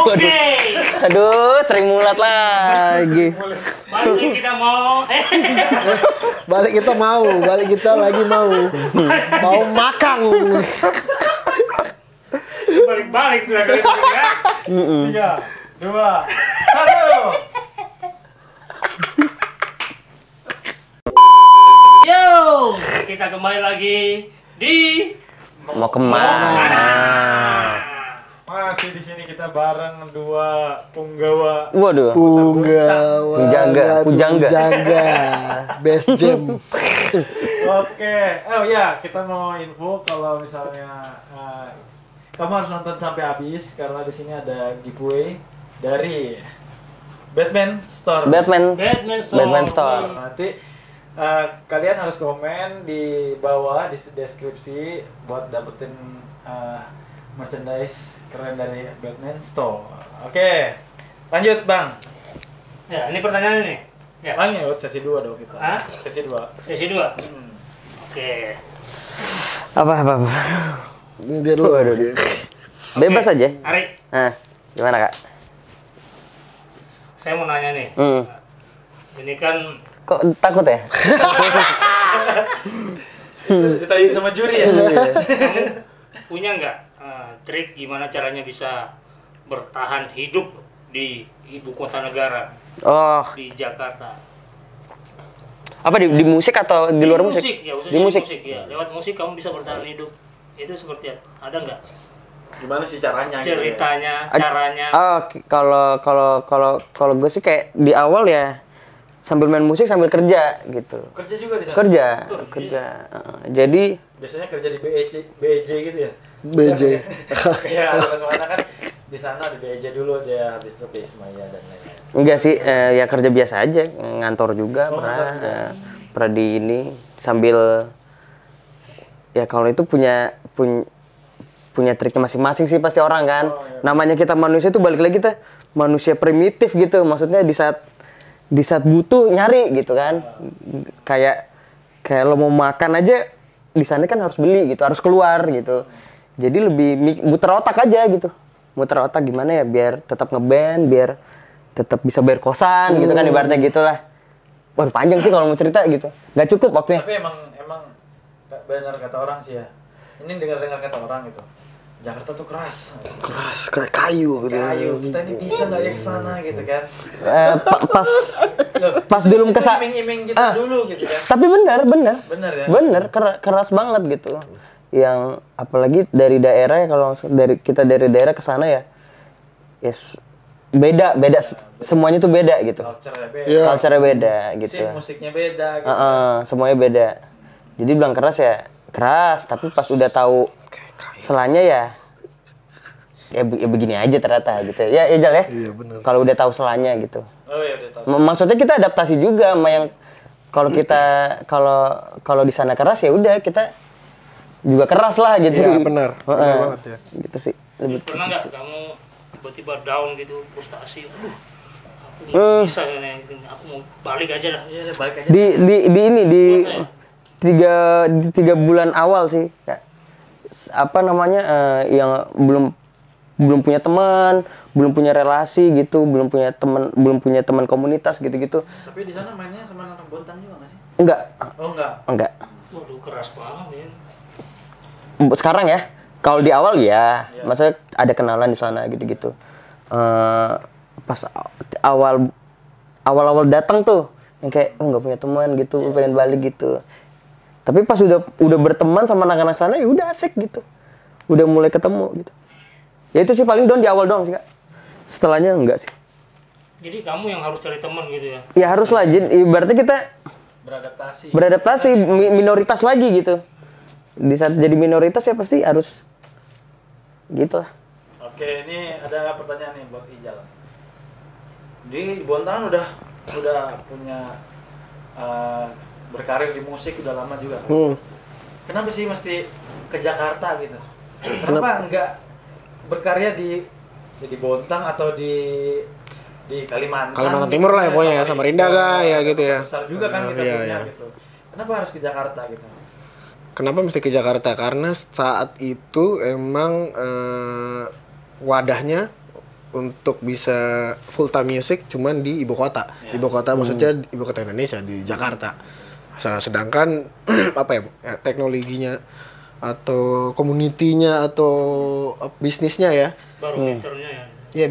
Oke. Aduh, sering mulat lagi. Balik kita mau. Balik kita lagi mau makan. Balik-balik sudah kali ini ya. 3, 2, 1. Yo, kita kembali lagi di Mau kemana? Masih di sini kita bareng dua punggawa. Waduh. Pujangga. Best jam. Oke, oh ya, kita mau info kalau misalnya kamu harus nonton sampai habis karena di sini ada giveaway dari Batman Store. Batman Store. Nanti kalian harus komen di bawah di deskripsi buat dapetin merchandise keren dari Batman Store. Oke, lanjut Bang. Ya, ini pertanyaan ini. Ya. Lanjut sesi 2 dong kita. Hah? Sesi 2. Sesi 2. Oke. Apa? Dia dulu. Bebas aja. Ari, Nah, gimana Kak? saya mau nanya nih. Ini kan Kok takut ya? Ditanya sama juri ya. kamu punya nggak trik gimana caranya bisa bertahan hidup di ibu kota negara, Oh, di Jakarta? apa di musik atau di luar musik? Ya, khususnya Di di musik. musik. Ya. Lewat musik kamu bisa bertahan hidup. Itu seperti apa? Ada nggak Gimana sih caranya? ceritanya, caranya? Kalau gue sih kayak di awal ya sambil main musik sambil kerja gitu. Kerja juga di sana. Kerja. Jadi Biasanya kerja di BEJ gitu ya. BJ. Kayak mana kan di sana di BEJ dulu dia habis itu ke Ismaya dan lain-lain. enggak sih, ya kerja biasa aja, ngantor juga pernah, ngantor juga. pernah di ini sambil ya kalau itu punya triknya masing-masing sih pasti orang kan. Namanya kita manusia itu balik lagi kita manusia primitif gitu, maksudnya di saat butuh nyari gitu kan. Kayak lo mau makan aja di sana kan harus beli gitu, harus keluar gitu. Jadi lebih muter otak aja gitu. Muter otak gimana ya biar tetap ngeband, biar tetap bisa bayar kosan gitu kan, ibaratnya gitulah. Wah, panjang sih kalau mau cerita gitu. Nggak cukup waktunya. Tapi emang benar kata orang sih ya. Ini dengar kata orang gitu. Jakarta tuh keras Kayak kayu gitu. kayu. Kita ini bisa nggak ya ke sana gitu kan? Pas belum kesana. Iming-iming gitu dulu gitu kan? Tapi benar. Bener ya? Bener, keras banget gitu. Yang apalagi dari daerah ya, kalau dari daerah ke sana ya, beda semuanya tuh beda gitu. Culture-nya beda. Iya. Culture-nya beda gitu. Scene musiknya beda gitu. Semuanya beda. Jadi bilang keras ya keras, tapi pas udah tahu selanya ya begini aja ternyata gitu. Ya Jal ya. Iya, bener. Kalau udah tahu selanya gitu. Oh iya udah tahu. Maksudnya kita adaptasi juga sama yang kalau di sana keras ya udah kita juga keras lah gitu. Iya, benar. Benar banget ya. Gitu sih. Lebih Pernah nggak kamu tiba-tiba down gitu, frustasi? Aku bisa nih, aku mau balik aja dah. Iya, balik aja. di 3 bulan awal sih Kak. Apa namanya yang belum punya teman, belum punya relasi gitu, belum punya teman komunitas gitu-gitu. Tapi di sana mainnya sama anak Bontang juga nggak sih? Enggak. Oh enggak. Waduh, keras banget ya. Sekarang ya, kalau di awal ya, maksudnya ada kenalan di sana gitu-gitu. Pas awal datang tuh, yang kayak nggak punya teman gitu, pengen balik gitu. Tapi pas udah berteman sama anak-anak sana, ya udah asik gitu, udah mulai ketemu gitu. Ya itu sih paling down di awal doang sih Kak. Setelahnya enggak sih. Jadi kamu yang harus cari teman gitu ya? Ya harus lah, ibaratnya kita beradaptasi minoritas lagi gitu. Di saat jadi minoritas ya pasti harus gitu lah. Oke, ini ada pertanyaan nih buat Ijal. Di Bontang udah punya berkarir di musik udah lama juga. Kenapa sih mesti ke Jakarta gitu? Kenapa enggak berkarya di Bontang atau di Kalimantan Timur lah ya pokoknya ya, Samarinda kah ya gitu ya. Besar juga kan kita Iya, punya iya. gitu. Kenapa harus ke Jakarta gitu? Kenapa mesti ke Jakarta? Karena saat itu emang wadahnya untuk bisa full time music cuman di ibu kota. Ibu kota maksudnya ibu kota Indonesia di Jakarta. Sedangkan apa ya teknologinya atau komunitinya atau bisnisnya ya. Barometernya ya. Iya,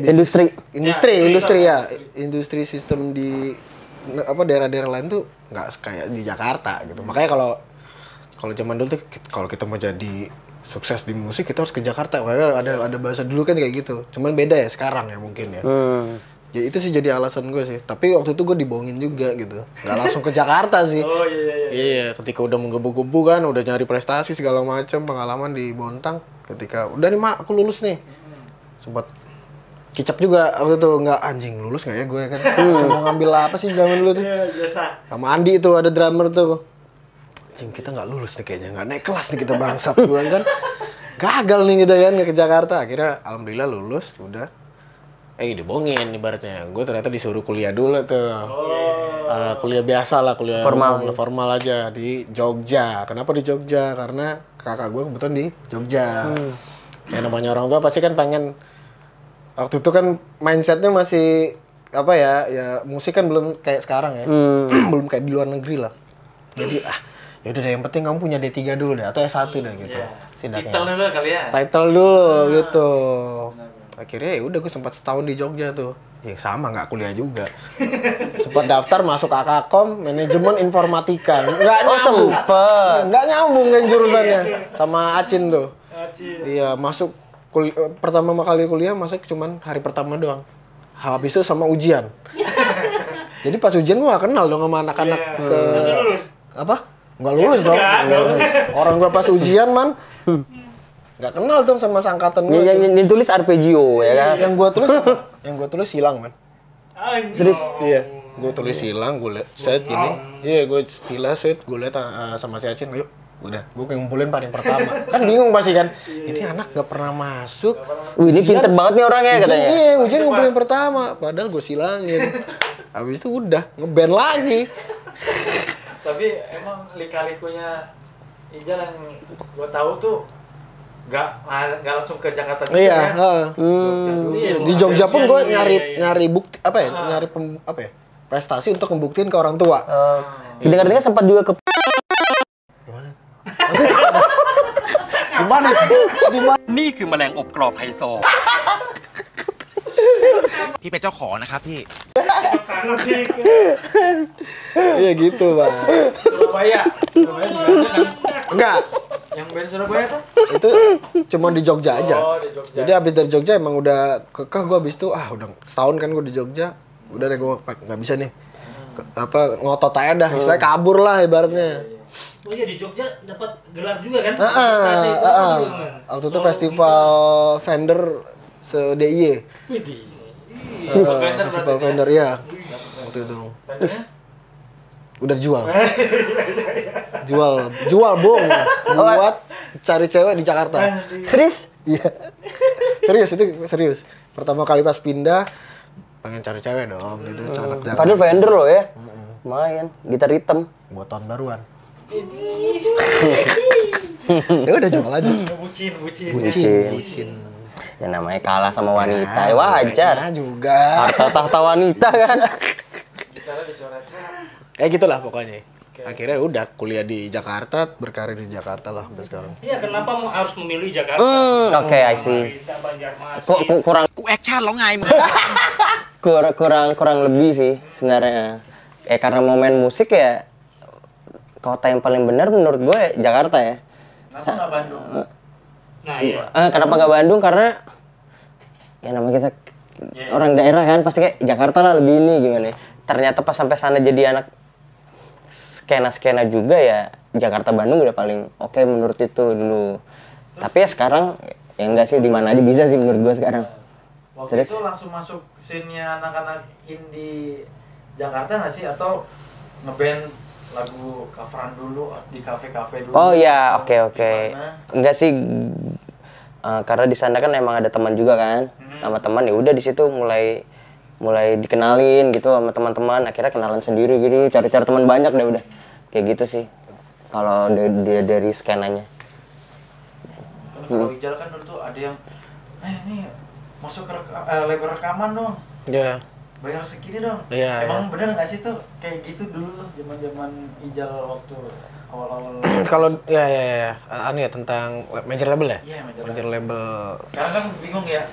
industri sistem di daerah-daerah lain tuh nggak kayak di Jakarta gitu. Makanya kalau zaman dulu tuh kalau kita mau jadi sukses di musik kita harus ke Jakarta. Makanya ada bahasa dulu kan kayak gitu. Cuman beda ya sekarang ya mungkin ya. Ya itu sih jadi alasan gue sih. Tapi waktu itu gue dibohongin juga gitu. Nggak langsung ke Jakarta sih. Oh iya. Iya, ketika udah menggebu-gebu kan, udah nyari prestasi segala macam, pengalaman di Bontang. Ketika udah nih mak, aku lulus nih. Sempat kicap juga waktu itu, nggak anjing lulus nggak ya gue kan. Mau ngambil apa sih zaman dulu tuh? Iya, biasa. Sama Andi tuh ada drummer tuh. Anjing kita nggak lulus nih kayaknya, nggak naik kelas nih kita bangsat duluan kan. Gagal nih kita kan nggak ke Jakarta. Akhirnya alhamdulillah lulus, udah. Dibohongin ibaratnya. Gue ternyata disuruh kuliah dulu tuh. Kuliah biasa lah, kuliah formal aja di Jogja. Kenapa di Jogja? Karena kakak gue kebetulan di Jogja. Ya namanya orang tua pasti kan pengen. Waktu itu kan mindsetnya masih apa ya musik kan belum kayak sekarang ya. Belum kayak di luar negeri lah. Jadi ya udah deh yang penting kamu punya D3 dulu deh atau S1 deh gitu. Titel dulu kali ya. Title dulu gitu. Akhirnya ya udah gue sempat setahun di Jogja tuh. Ya sama nggak kuliah juga. Sempat daftar masuk Akakom manajemen informatika. Nggak nyambung. Nggak nyambung kan jurusannya sama Acin tuh. Iya masuk pertama kali kuliah masuk cuman hari pertama doang. Habis itu sama ujian. Jadi pas ujian gue gak kenal dong sama anak-anak ke apa? Nggak lulus dong. Orang gue pas ujian man nggak kenal tuh sama sangkatan gue. Yang ditulis arpeggio ya kan? Yang gue tulis hilang man. Serius? Iya. Gue tulis hilang, gue liat set gini. Iya gue stila set, gue liat sama si Acin, yuk. Udah, gue ngumpulin paling pertama. Kan bingung pasti kan. Ini anak gak pernah masuk. Ini pinter banget nih orangnya katanya. Iya, ujian ngumpulin pertama. Padahal gue silangin. Habis itu udah, ngeband lagi. Tapi emang lika-likunya Ijal yang gue tahu tuh nggak langsung ke Jakarta juga iya, ya. Di Jogja pun gue nyari bukti nyari prestasi untuk membuktiin ke orang tua. Dengar-dengar sempat juga ke Gimana itu? Di mana? นี่คือแมลงอบกรอบไฮโซ พี่เป็นเจ้าของนะครับพี่ Iya gitu bang. Surabaya di mana kan? Enggak. Yang band Surabaya tuh? Itu cuma di Jogja aja. Oh, di Jogja. Jadi abis dari Jogja emang udah kekeh gue abis itu udah setahun kan gue di Jogja. Udah deh gue nggak bisa nih. Ngotot aja dah. Istilahnya kabur lah ibaratnya. Oh iya di Jogja dapat gelar juga kan? Waktu itu festival vendor se-DIY. Widih. Festival vendor ya. Waktu itu. Udah jual. Jual bong. Buat cari cewek di Jakarta. Serius? Iya. Serius. Pertama kali pas pindah pengen cari cewek dong gitu, anak Jakarta. Padahal vendor loh ya. Lumayan, gitar hitam. Buat tahun baruan. Ya udah jual aja. Bucin. Ya namanya kalah sama wanita, ya wajar. Nah juga. Harta tahta wanita kan. Gitulah pokoknya. Akhirnya udah kuliah di Jakarta, berkarir di Jakarta lah sampai sekarang. Iya, kenapa harus memilih Jakarta? Oke, I see. Kurang กูแอคชั่นแล้วไงมึง kurang lebih sih sebenarnya. Karena mau main musik ya kota yang paling benar menurut gue Jakarta ya. Kenapa nggak Bandung? Nah iya. Kenapa nggak Bandung? Karena ya namanya kita orang daerah kan pasti kayak Jakarta lah lebih ini gimana. Ternyata pas sampai sana jadi anak skena juga ya Jakarta Bandung udah paling oke menurut itu dulu. Tapi ya sekarang ya enggak sih di mana aja bisa sih menurut gue sekarang. Waktu itu langsung masuk scene-nya anak-anak indie Jakarta nggak sih atau ngeband lagu coveran dulu di kafe-kafe dulu? Oh ya, oke. Enggak sih, karena di sana kan emang ada teman juga kan, sama teman ya udah di situ mulai dikenalin gitu sama teman-teman, akhirnya kenalan sendiri gitu, cari-cari teman banyak deh udah, kayak gitu sih. Kalau dari skenanya. Kalau Ijal kan dulu tuh ada yang, nih masuk ke label rekaman dong. Ya. Bayar segini dong. Iya, Emang bener nggak sih tuh kayak gitu dulu tuh zaman Ijal waktu awal-awal. Kalau ya. Anu ya tentang major label ya? Iya, Major label. Sekarang kan bingung ya.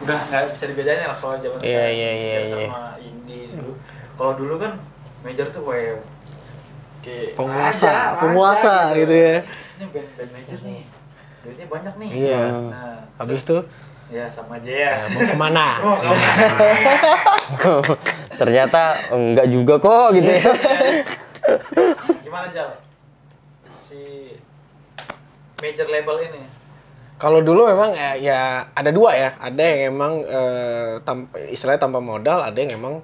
Udah nggak bisa dibedain lah kalau zaman Iya, sekarang iya, major iya. sama indie dulu. Kalau dulu kan major tuh kayak penguasa gitu ya. Ini band major nih. Duitnya banyak nih. Iya. Nah, Habis itu ya sama aja ya. mau kemana? Oh, Ternyata enggak juga kok gitu ya. gimana Jal? Si major label ini. Kalau dulu memang ya ada dua ya. Ada yang emang istilahnya tanpa modal, ada yang emang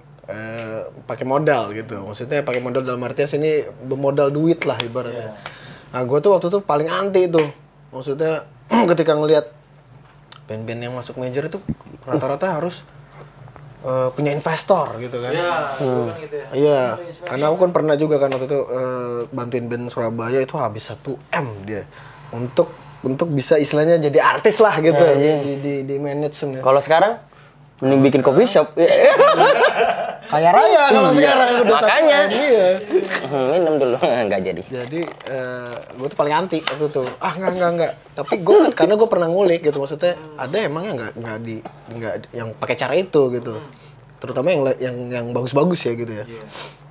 pakai modal gitu. Maksudnya pakai modal dalam artian sini bermodal duit lah ibaratnya. Nah, gue tuh waktu itu paling anti tuh. Maksudnya ketika ngelihat band-band yang masuk major itu rata-rata harus punya investor gitu kan. Iya, dulu kan gitu ya. Iya, karena aku kan pernah juga kan waktu itu bantuin band Surabaya itu habis 1 M dia untuk bisa istilahnya jadi artis lah gitu di management. Kalau sekarang mending bikin coffee shop. Kaya raya kalau sekarang udah Makanya. 1 M, iya. Minum dulu enggak jadi. Jadi gue tuh paling anti waktu itu. Enggak. Tapi gue kan karena gue pernah ngulik gitu, maksudnya ada emangnya enggak yang pakai cara itu gitu. Terutama yang bagus-bagus ya gitu ya.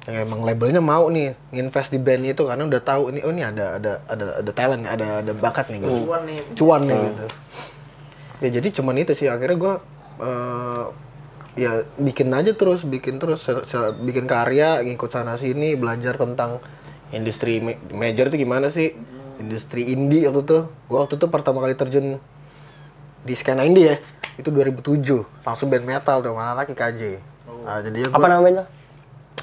Yang emang labelnya mau nih nginvest di band itu karena udah tahu ini ini ada talent, ada bakat nih gitu. Cuan nih gitu. Ya jadi cuman itu sih akhirnya gue ya bikin bikin karya, ngikut sana sini, belajar tentang industri major itu gimana sih, industri indie waktu itu pertama kali terjun di skena indie ya, itu 2007, langsung band metal tuh, mana lagi KJ. Nah, jadi Apa namanya?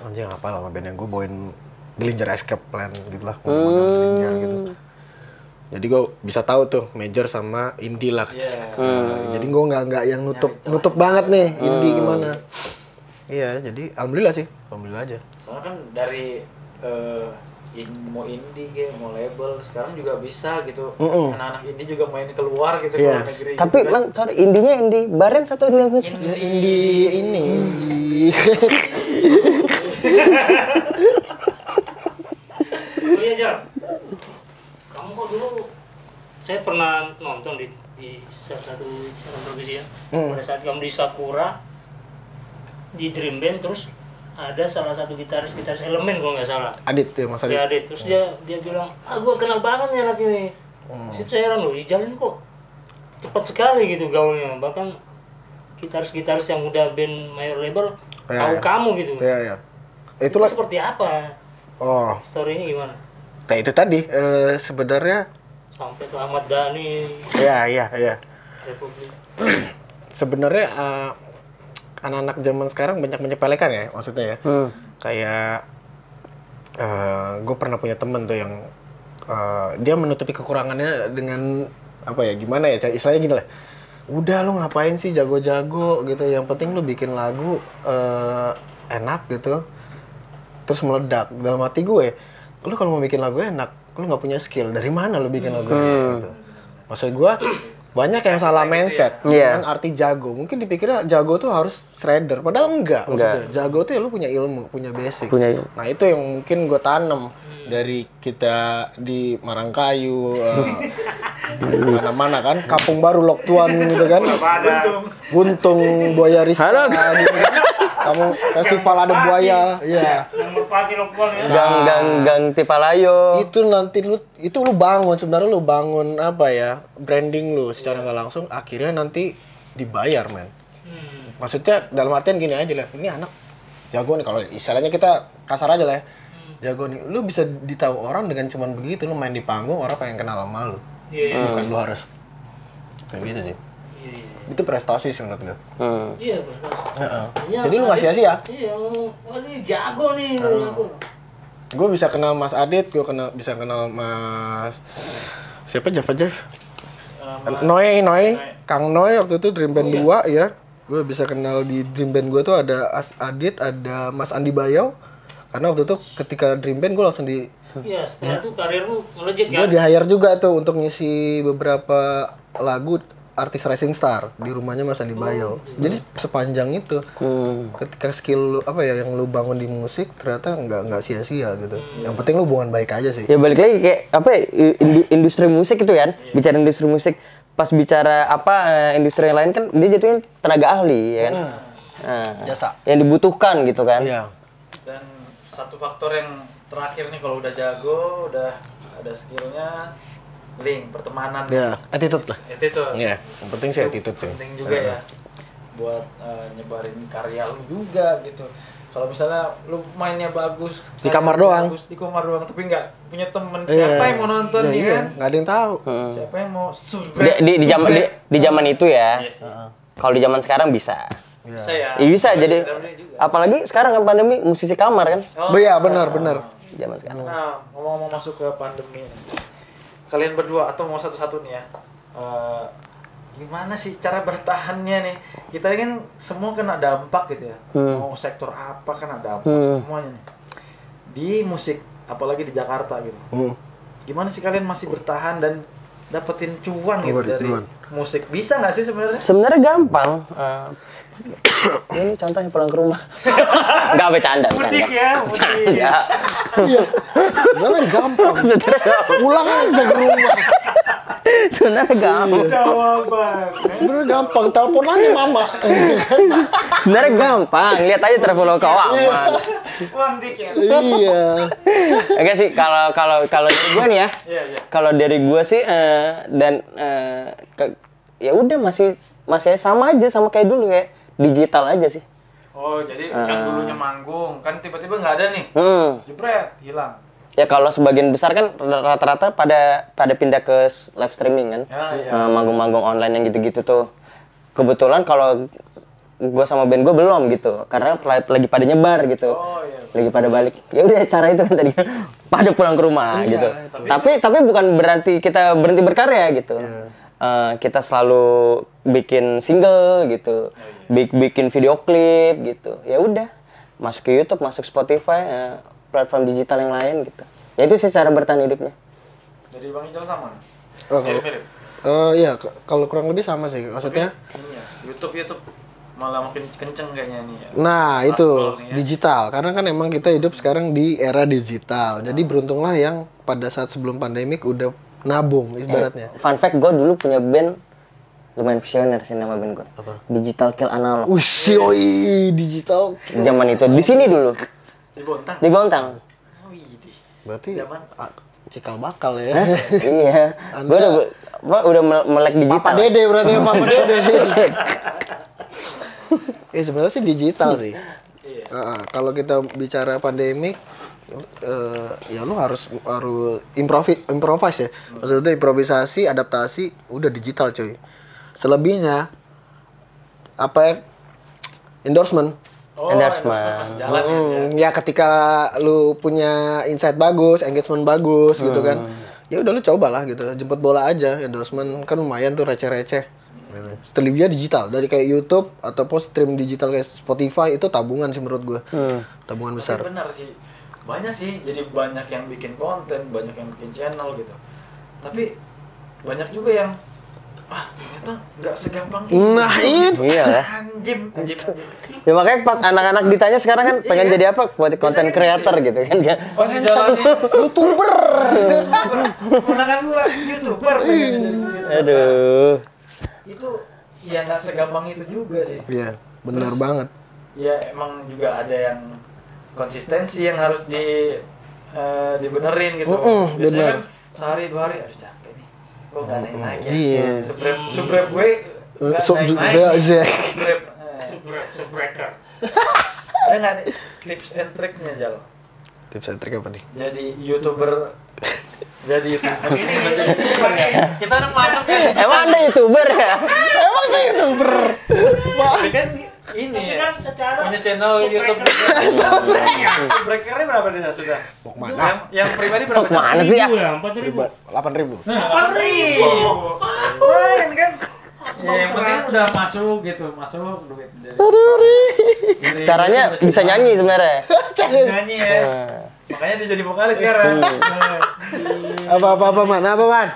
Anjing apa nama band yang gue bawain Dillinger Escape Plan gitu lah, Dillinger gitu. Jadi gue bisa tahu tuh major sama indie lah. Jadi gue nggak yang nutup banget nih indie gimana. Iya, jadi alhamdulillah aja. Soalnya kan dari mau indie kayak mau label sekarang juga bisa gitu. Anak-anak indie juga main keluar gitu Iya. keluar negeri. Tapi gitu, Lang, sorry, indinya indie Barents atau indie apa sih? Ya indie. Oh iya Jar, kamu kok dulu saya pernah nonton di salah satu siaran televisi ya. Pada saat kamu di Sakura di Dream Band, terus ada salah satu gitaris Elemen kalau nggak salah. Adit ya Mas Adit. Ya Adit, terus dia bilang, gue kenal banget nih anak ini. Terus saya heran loh, Ijal ini kok cepat sekali gitu gaulnya. Bahkan gitaris-gitaris yang udah band major label tahu kamu gitu. Iya. Itu seperti apa? Oh, Story-nya gimana? nah itu tadi sebenarnya Sampai ke Ahmad Dhani, iya. Republik. Sebenarnya anak-anak zaman sekarang banyak menyepelekan ya maksudnya ya. Kayak gue pernah punya temen tuh yang dia menutupi kekurangannya dengan apa ya, gimana ya istilahnya gini lah, udah lu ngapain sih jago-jago gitu, yang penting lu bikin lagu enak gitu terus meledak. Dalam hati gue, lu kalau mau bikin lagu enak lu nggak punya skill, dari mana lu bikin lagu enak gitu. Maksud gue banyak yang salah mindset dengan arti jago. Mungkin dipikirnya jago tuh harus shredder, padahal enggak. Maksudnya jago tuh ya lu punya ilmu, punya basic. Nah itu yang mungkin gue tanam dari kita di Marangkayu, mana-mana kan, Kampung Baru, Loktuan gitu kan, Buntung, Buaya Rizka, gitu kan. Kamu festival ada buaya, iya. Yang merpati Loktuan ya. Gang Tipalayo. Itu nanti lu bangun, sebenarnya lu bangun apa ya, branding lu secara nggak langsung, akhirnya nanti dibayar men. Maksudnya dalam artian gini aja lah, ini anak jago nih, kalau istilahnya kita kasar aja lah ya, jago nih, lu bisa ditahu orang dengan cuman begitu, lu main di panggung orang pengen kenal sama lu. Bukan lu harus kayak gitu sih. Itu prestasi sih menurut gue. Iya, prestasi. Jadi lu nggak sia-sia. Iya, wah ini jago nih. Jago. Gue bisa kenal Mas Adit, gue bisa kenal Mas siapa, Jeff. Noe, Kang Noe waktu itu Dream Band 2 ya. Gue bisa kenal di Dream Band gue tuh ada Adit, ada Mas Andi Bayau. Karena waktu itu ketika Dream Band gue langsung Iya, setelah itu karirmu melejit kan? gue di hire juga tuh untuk ngisi beberapa lagu artis rising star di rumahnya Mas Andi Bayo. Jadi sepanjang itu ketika skill lu, apa ya yang lu bangun di musik ternyata nggak sia-sia gitu. Yang penting lu hubungan baik aja sih. Ya balik lagi kayak apa ya, industri musik itu kan. Bicara industri musik, pas bicara industri yang lain kan dia jatuhnya tenaga ahli ya kan. Nah, Jasa. Yang dibutuhkan gitu kan. Iya. Dan satu faktor yang terakhir nih, kalau udah jago, udah ada skillnya, link pertemanan. Ya, attitude lah. Itu Iya. Yang penting sih attitude sih. penting juga ya buat nyebarin karya lu juga gitu. Kalau misalnya lu mainnya bagus Di kamar doang. bagus, di kamar doang, tapi nggak punya temen, Iya. siapa yang mau nonton Ya, ya iya, kan? nggak ada yang tahu. Siapa yang mau subscribe? Di zaman itu ya. Iya sih. Kalau di zaman sekarang bisa. Bisa ya. Ya bisa jadi Bener-bener juga. apalagi sekarang kan pandemi musisi kamar kan. Iya, benar. Zaman sekarang. Nah, ngomong-ngomong masuk ke pandemi nih. Kalian berdua atau mau satu-satu nih ya. Gimana sih cara bertahannya nih? Kita kan semua kena dampak gitu ya. Mau sektor apa kena dampak semuanya nih. Di musik, apalagi di Jakarta gitu. Gimana sih kalian masih bertahan dan dapetin cuan gitu dari musik? Bisa nggak sih sebenarnya? Sebenarnya gampang. Ini contohnya pulang ke rumah. Enggak bercanda. Mudik ya, mudik. Bercanda. Iya. Sebenarnya gampang. Pulang aja ke rumah. Sebenarnya gampang. Jawaban. Sebenarnya gampang. Telepon aja mama. Sebenarnya gampang. Lihat aja Traveloka aman. Mudik ya. Iya. Enggak sih kalau dari gue nih ya. Iya. Kalau dari gue sih ya udah masih sama aja sama kayak dulu ya. Digital aja sih. Oh, jadi yang dulunya manggung, kan tiba-tiba nggak ada nih. Jebret, hilang. Ya kalau sebagian besar kan rata-rata pada pindah ke live streaming kan. Manggung-manggung online yang gitu-gitu tuh. Kebetulan kalau gue sama band gue belum gitu, karena lagi pada nyebar gitu. Oh iya. Lagi pada balik. Ya udah cara itu kan tadi pada pulang ke rumah gitu. Tapi bukan berarti kita berhenti berkarya gitu. Kita selalu bikin single gitu, bikin video klip gitu. Ya udah, masuk ke YouTube, masuk Spotify, platform digital yang lain gitu. Ya itu sih cara bertahan hidupnya. Jadi Bang Ical sama nih? Oh, kalau Mirip-mirip? iya, kalau kurang lebih sama sih. Maksudnya Ini ya, YouTube malah makin kenceng kayaknya nih ya. nah, itu Platformnya. digital. Karena kan emang kita hidup sekarang di era digital. Jadi beruntunglah yang pada saat sebelum pandemik udah nabung ibaratnya. Fun fact, gue dulu punya band lumayan visioner sih nama band gue. Digital Kill Analog. Yoi, digital. Zaman itu di sini dulu, Di Bontang? di Bontang. Oh iya. Berarti Zaman. cikal bakal ya. Iya, gue udah melek digital. Papa Dede berarti ya, Papa Dede. Sebenarnya sih digital sih. Iya. Kalau kita bicara pandemik, ya lu harus improvise ya. Maksudnya improvisasi, adaptasi, udah digital coy. Selebihnya apa ya? Endorsement. Oh, Endorsement. masih jalan ya. Ya ketika lu punya insight bagus, engagement bagus gitu kan. Ya udah lu cobalah gitu. Jemput bola aja, endorsement kan lumayan tuh receh-receh. Selebihnya digital, dari kayak YouTube ataupun stream digital kayak Spotify itu tabungan sih menurut gua. Tabungan besar. Tapi benar sih. Banyak sih, jadi banyak yang bikin konten, banyak yang bikin channel gitu. Tapi banyak juga yang ternyata nggak segampang itu. Nah, itu. Iya lah. Anjim. Ya makanya pas anak-anak ditanya sekarang kan pengen jadi apa? Buat konten creator gitu kan. Pas jalanin YouTuber. kemenangan gua YouTuber pengen jadi YouTuber. Aduh. Itu ya nggak segampang itu juga sih. Iya, benar Terus, banget. Ya emang juga ada yang konsistensi yang harus dibenerin gitu. Biasanya bener. kan sehari 2 hari, aduh capek nih, gue nggak naik ya. Iya. Subrep gue nggak naik. Subbreaker. Ada nggak nih tips and triknya Jal? Tips and trik apa nih? Jadi YouTuber. Jadi YouTuber. Kita udah masuk ya. Emang ada YouTuber ya? Emang saya YouTuber. Tapi kan ini Tapi ya. kan secara Punya channel YouTube. Subbreakernya berapa dia sudah? Mau kemana? Yang pribadi berapa? Mana sih ya? 4.000. 8.000. 8.000. Lumayan kan? Ya, yang penting udah masuk gitu, masuk duit dari Caranya bisa nyanyi sebenarnya. nyanyi ya. Makanya dia jadi vokalis sekarang. Apa man? Apa man?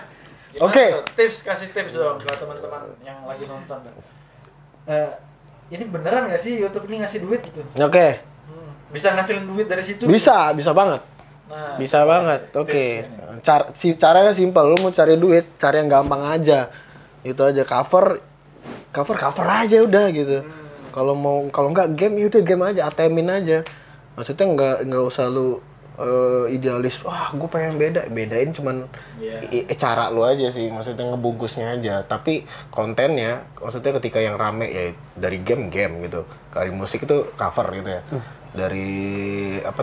Oke. Kasih tips dong buat teman-teman yang lagi nonton. Ini beneran nggak sih YouTube ini ngasih duit gitu? Oke. Bisa ngasilin duit dari situ? Bisa banget. Nah, Bisa banget. Oke. tipsnya nih. Caranya simpel, lu mau cari duit, cari yang gampang aja. Itu aja cover aja udah gitu. Kalau nggak game ya udah game aja, ATM-in aja. Maksudnya nggak usah lu idealis. Wah, gue pengen bedain cuman cara lu aja sih. Maksudnya ngebungkusnya aja. Tapi kontennya, maksudnya ketika yang rame ya dari game gitu. Dari musik itu cover gitu ya. Dari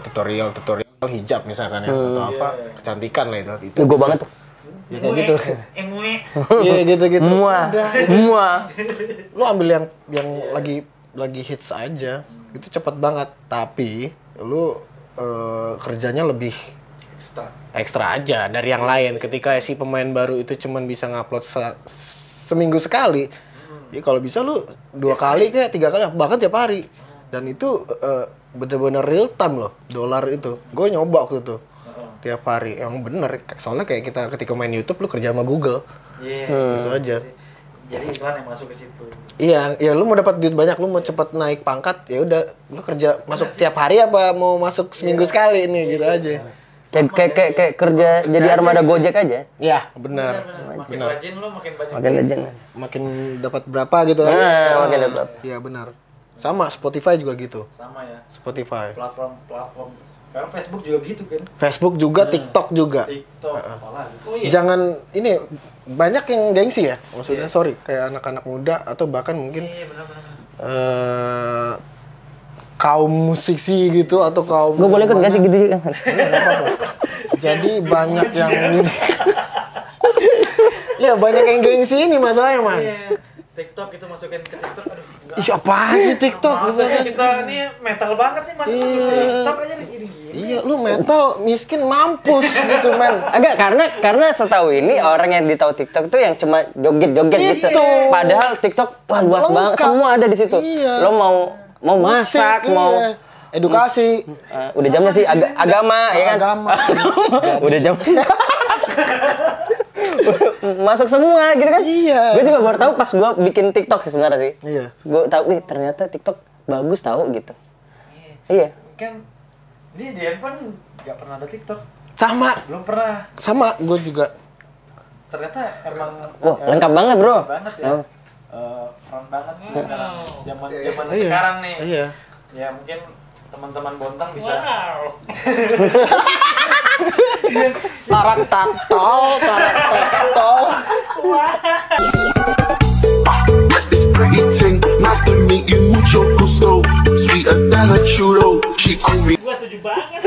tutorial hijab misalkan ya atau kecantikan lah itu. Gue banget tuh. Ya kayak gitu. Iya gitu. Semua. Lu ambil yang lagi hits aja. Itu cepet banget. Tapi lu kerjanya lebih ekstra aja dari yang lain. Ketika si pemain baru itu cuman bisa ngupload seminggu sekali. Ya kalau bisa lu 2 kali kayak 3 kali bahkan tiap hari. Dan itu bener-bener real time loh, dolar itu. Gue nyoba waktu itu. Tiap hari. Emang bener. Soalnya kayak kita ketika main YouTube lu kerja sama Google. Iya. Gitu aja. Jadi iklan yang masuk ke situ. Iya, ya lu mau dapat duit banyak, lu mau cepet naik pangkat, ya udah lu kerja masuk tiap hari apa mau masuk seminggu sekali ini gitu aja. Kayak kerja jadi armada Gojek aja. Iya, benar. Makin rajin lu makin banyak. Makin legend. Makin dapat berapa gitu Nah, aja. makin dapat. Iya, benar. Sama Spotify juga gitu. Sama ya. Spotify. Platform. Sekarang Facebook juga gitu kan. Facebook juga, TikTok juga. TikTok apalagi. Oh iya. Jangan ini banyak yang gengsi ya. Maksudnya sorry, kayak anak-anak muda atau bahkan mungkin Iya benar. kaum musisi gitu atau kaum Gue boleh ikut gak sih gitu juga? Jadi banyak yang ini. Ya banyak yang gengsi ini masalahnya, Man. Iya. TikTok itu masukin ke TikTok. Aduh, enggak. Ih, apa sih TikTok? Masa sih kita ini metal banget nih masuk ke TikTok aja gini. Iya, lu metal miskin mampus gitu, man. Agak karena setahu ini orang yang di tahu TikTok itu yang cuma joget-joget gitu. Gitu. Padahal TikTok wah luas Lengkap. banget, semua ada di situ. Iya. Lo mau masak, Musik, mau iya. Edukasi. udah jamnya sih agama ya kan. Agama. Udah jam. Masuk semua gitu kan. Iya. Gue juga baru tahu pas gue bikin TikTok sih sebenarnya sih. Iya. Gue tahu ternyata TikTok bagus tahu gitu. Iya. Kan di handphone nggak pernah ada TikTok. Sama, Belum pernah. gue juga. Ternyata emang Wah, lengkap banget, Bro. banget ya. Oh. Keren banget nih sekarang. Zaman Iya. sekarang nih. Iya. Ya mungkin teman-teman Bontang bisa. Wow. Tarak taktol. Eating, nice to meet you, mucho gusto. Sweeter than a churro. She call me. Gua setuju banget.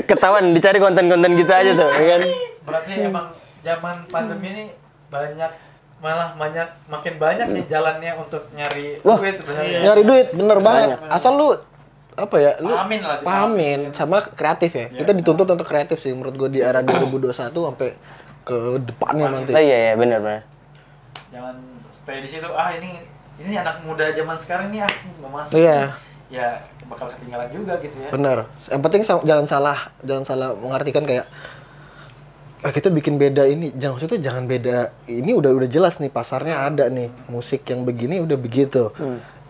Ketahuan dicari konten-konten gitu aja tuh, ya kan? Berarti emang zaman pandemi ini makin banyak nih jalannya untuk nyari Wah, duit sebenarnya. Nyari duit, bener banget. Asal lu apa ya? Lu Pahamin lah, pahamin sama kreatif ya. Kita dituntut untuk kreatif sih menurut gue di era 2021 sampai ke depannya nanti. Oh iya benar. Jangan stay di situ. Ini anak muda zaman sekarang nih mau masuk. Iya. Ya bakal ketinggalan juga gitu ya. Bener. Yang penting jangan salah mengartikan kayak kita bikin beda ini. Jangan beda. Ini udah jelas nih pasarnya ada nih. Musik yang begini udah begitu.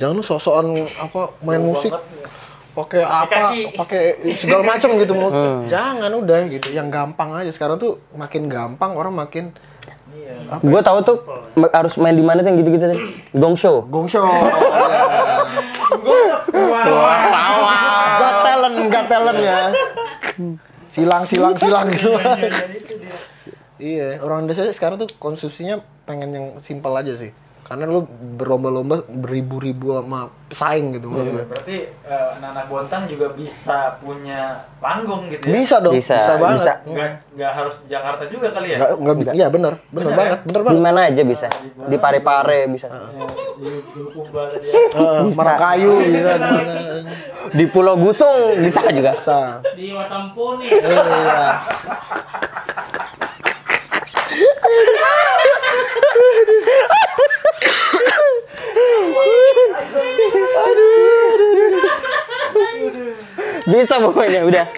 Jangan lu sok-sokan main musik pakai segala macam gitu. Jangan udah gitu. Yang gampang aja. Sekarang tuh makin gampang orang makin Gue tahu tuh harus main di mana tuh yang gitu-gitu tadi. Gong Show. Gongshow. Got talent ya. Silang gitu. Iya, orang Indonesia sekarang tuh konsumsinya pengen yang simpel aja sih. Karena lu berlomba-lomba beribu-ribu sama pesaing gitu menurut gue. Berarti anak-anak Bontang juga bisa punya panggung gitu ya. Bisa dong, Bisa, banget. bisa. Nggak harus Jakarta juga kali ya. Iya benar banget. Di mana aja bisa. Di Pare-Pare bisa. Di Bulukumba tadi ya. Marakayu bisa di mana. Di Pulau Gusung bisa juga. Bisa. Di Watampone. Iya. Bisa pokoknya udah.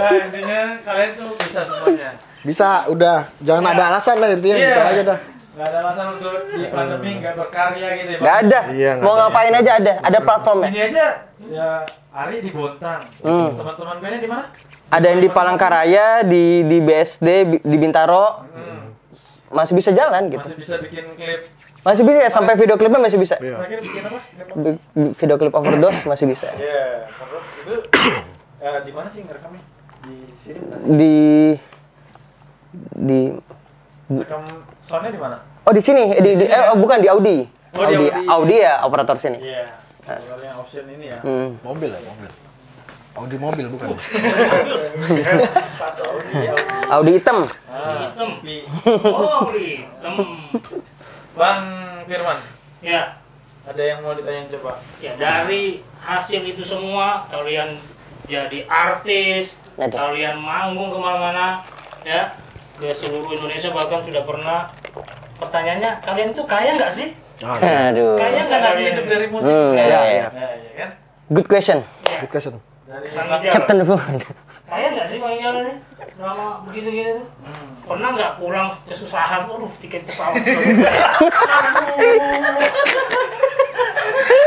Nah, intinya kalian tuh bisa semuanya. Bisa, udah. Jangan ada alasan lah intinya, Iya. gitu aja dah. Nggak ada alasan untuk di pandemi nggak berkarya gitu ya. Nggak ada. Iya, nggak Mau ada. ngapain aja ada platformnya. Ini aja ya Ari di Bontang. Teman-teman bandnya di mana? Ada yang di Palangkaraya, di BSD, di Bintaro. Masih bisa jalan gitu. Masih bisa bikin klip. Masih bisa ya, sampai video klipnya masih bisa. Iya. Terakhir bikin apa? Video klip overdose masih bisa. Iya, itu di mana sih ngerekamnya? Di sini bukan? Di Rekam soundnya di mana? Oh di sini, bukan di Audi. Oh, di Audi. Audi ya operator sini. Iya. Kalau yang option ini ya. Mobil ya, mobil. Audi mobil bukan. Sepatu Audi. Audi hitam. Hitam. Pi. Oh, hitam. Bang Firman, Ya, ada yang mau ditanyain coba? ya dari hasil itu semua kalian jadi artis, Ada. kalian manggung kemana-mana, ya ke seluruh Indonesia bahkan sudah pernah. Pertanyaannya, kalian itu kaya nggak sih? Aduh. Kaya Bisa nggak sih hidup dari musik? Iya, iya. iya. Nah, iya kan? Good question. Good question. Dari Kang Ijal. Captain Devo. Kaya nggak sih Bang Ijal ini? Selama begitu-gitu tuh? Pernah nggak pulang kesusahan? Aduh, tiket pesawat.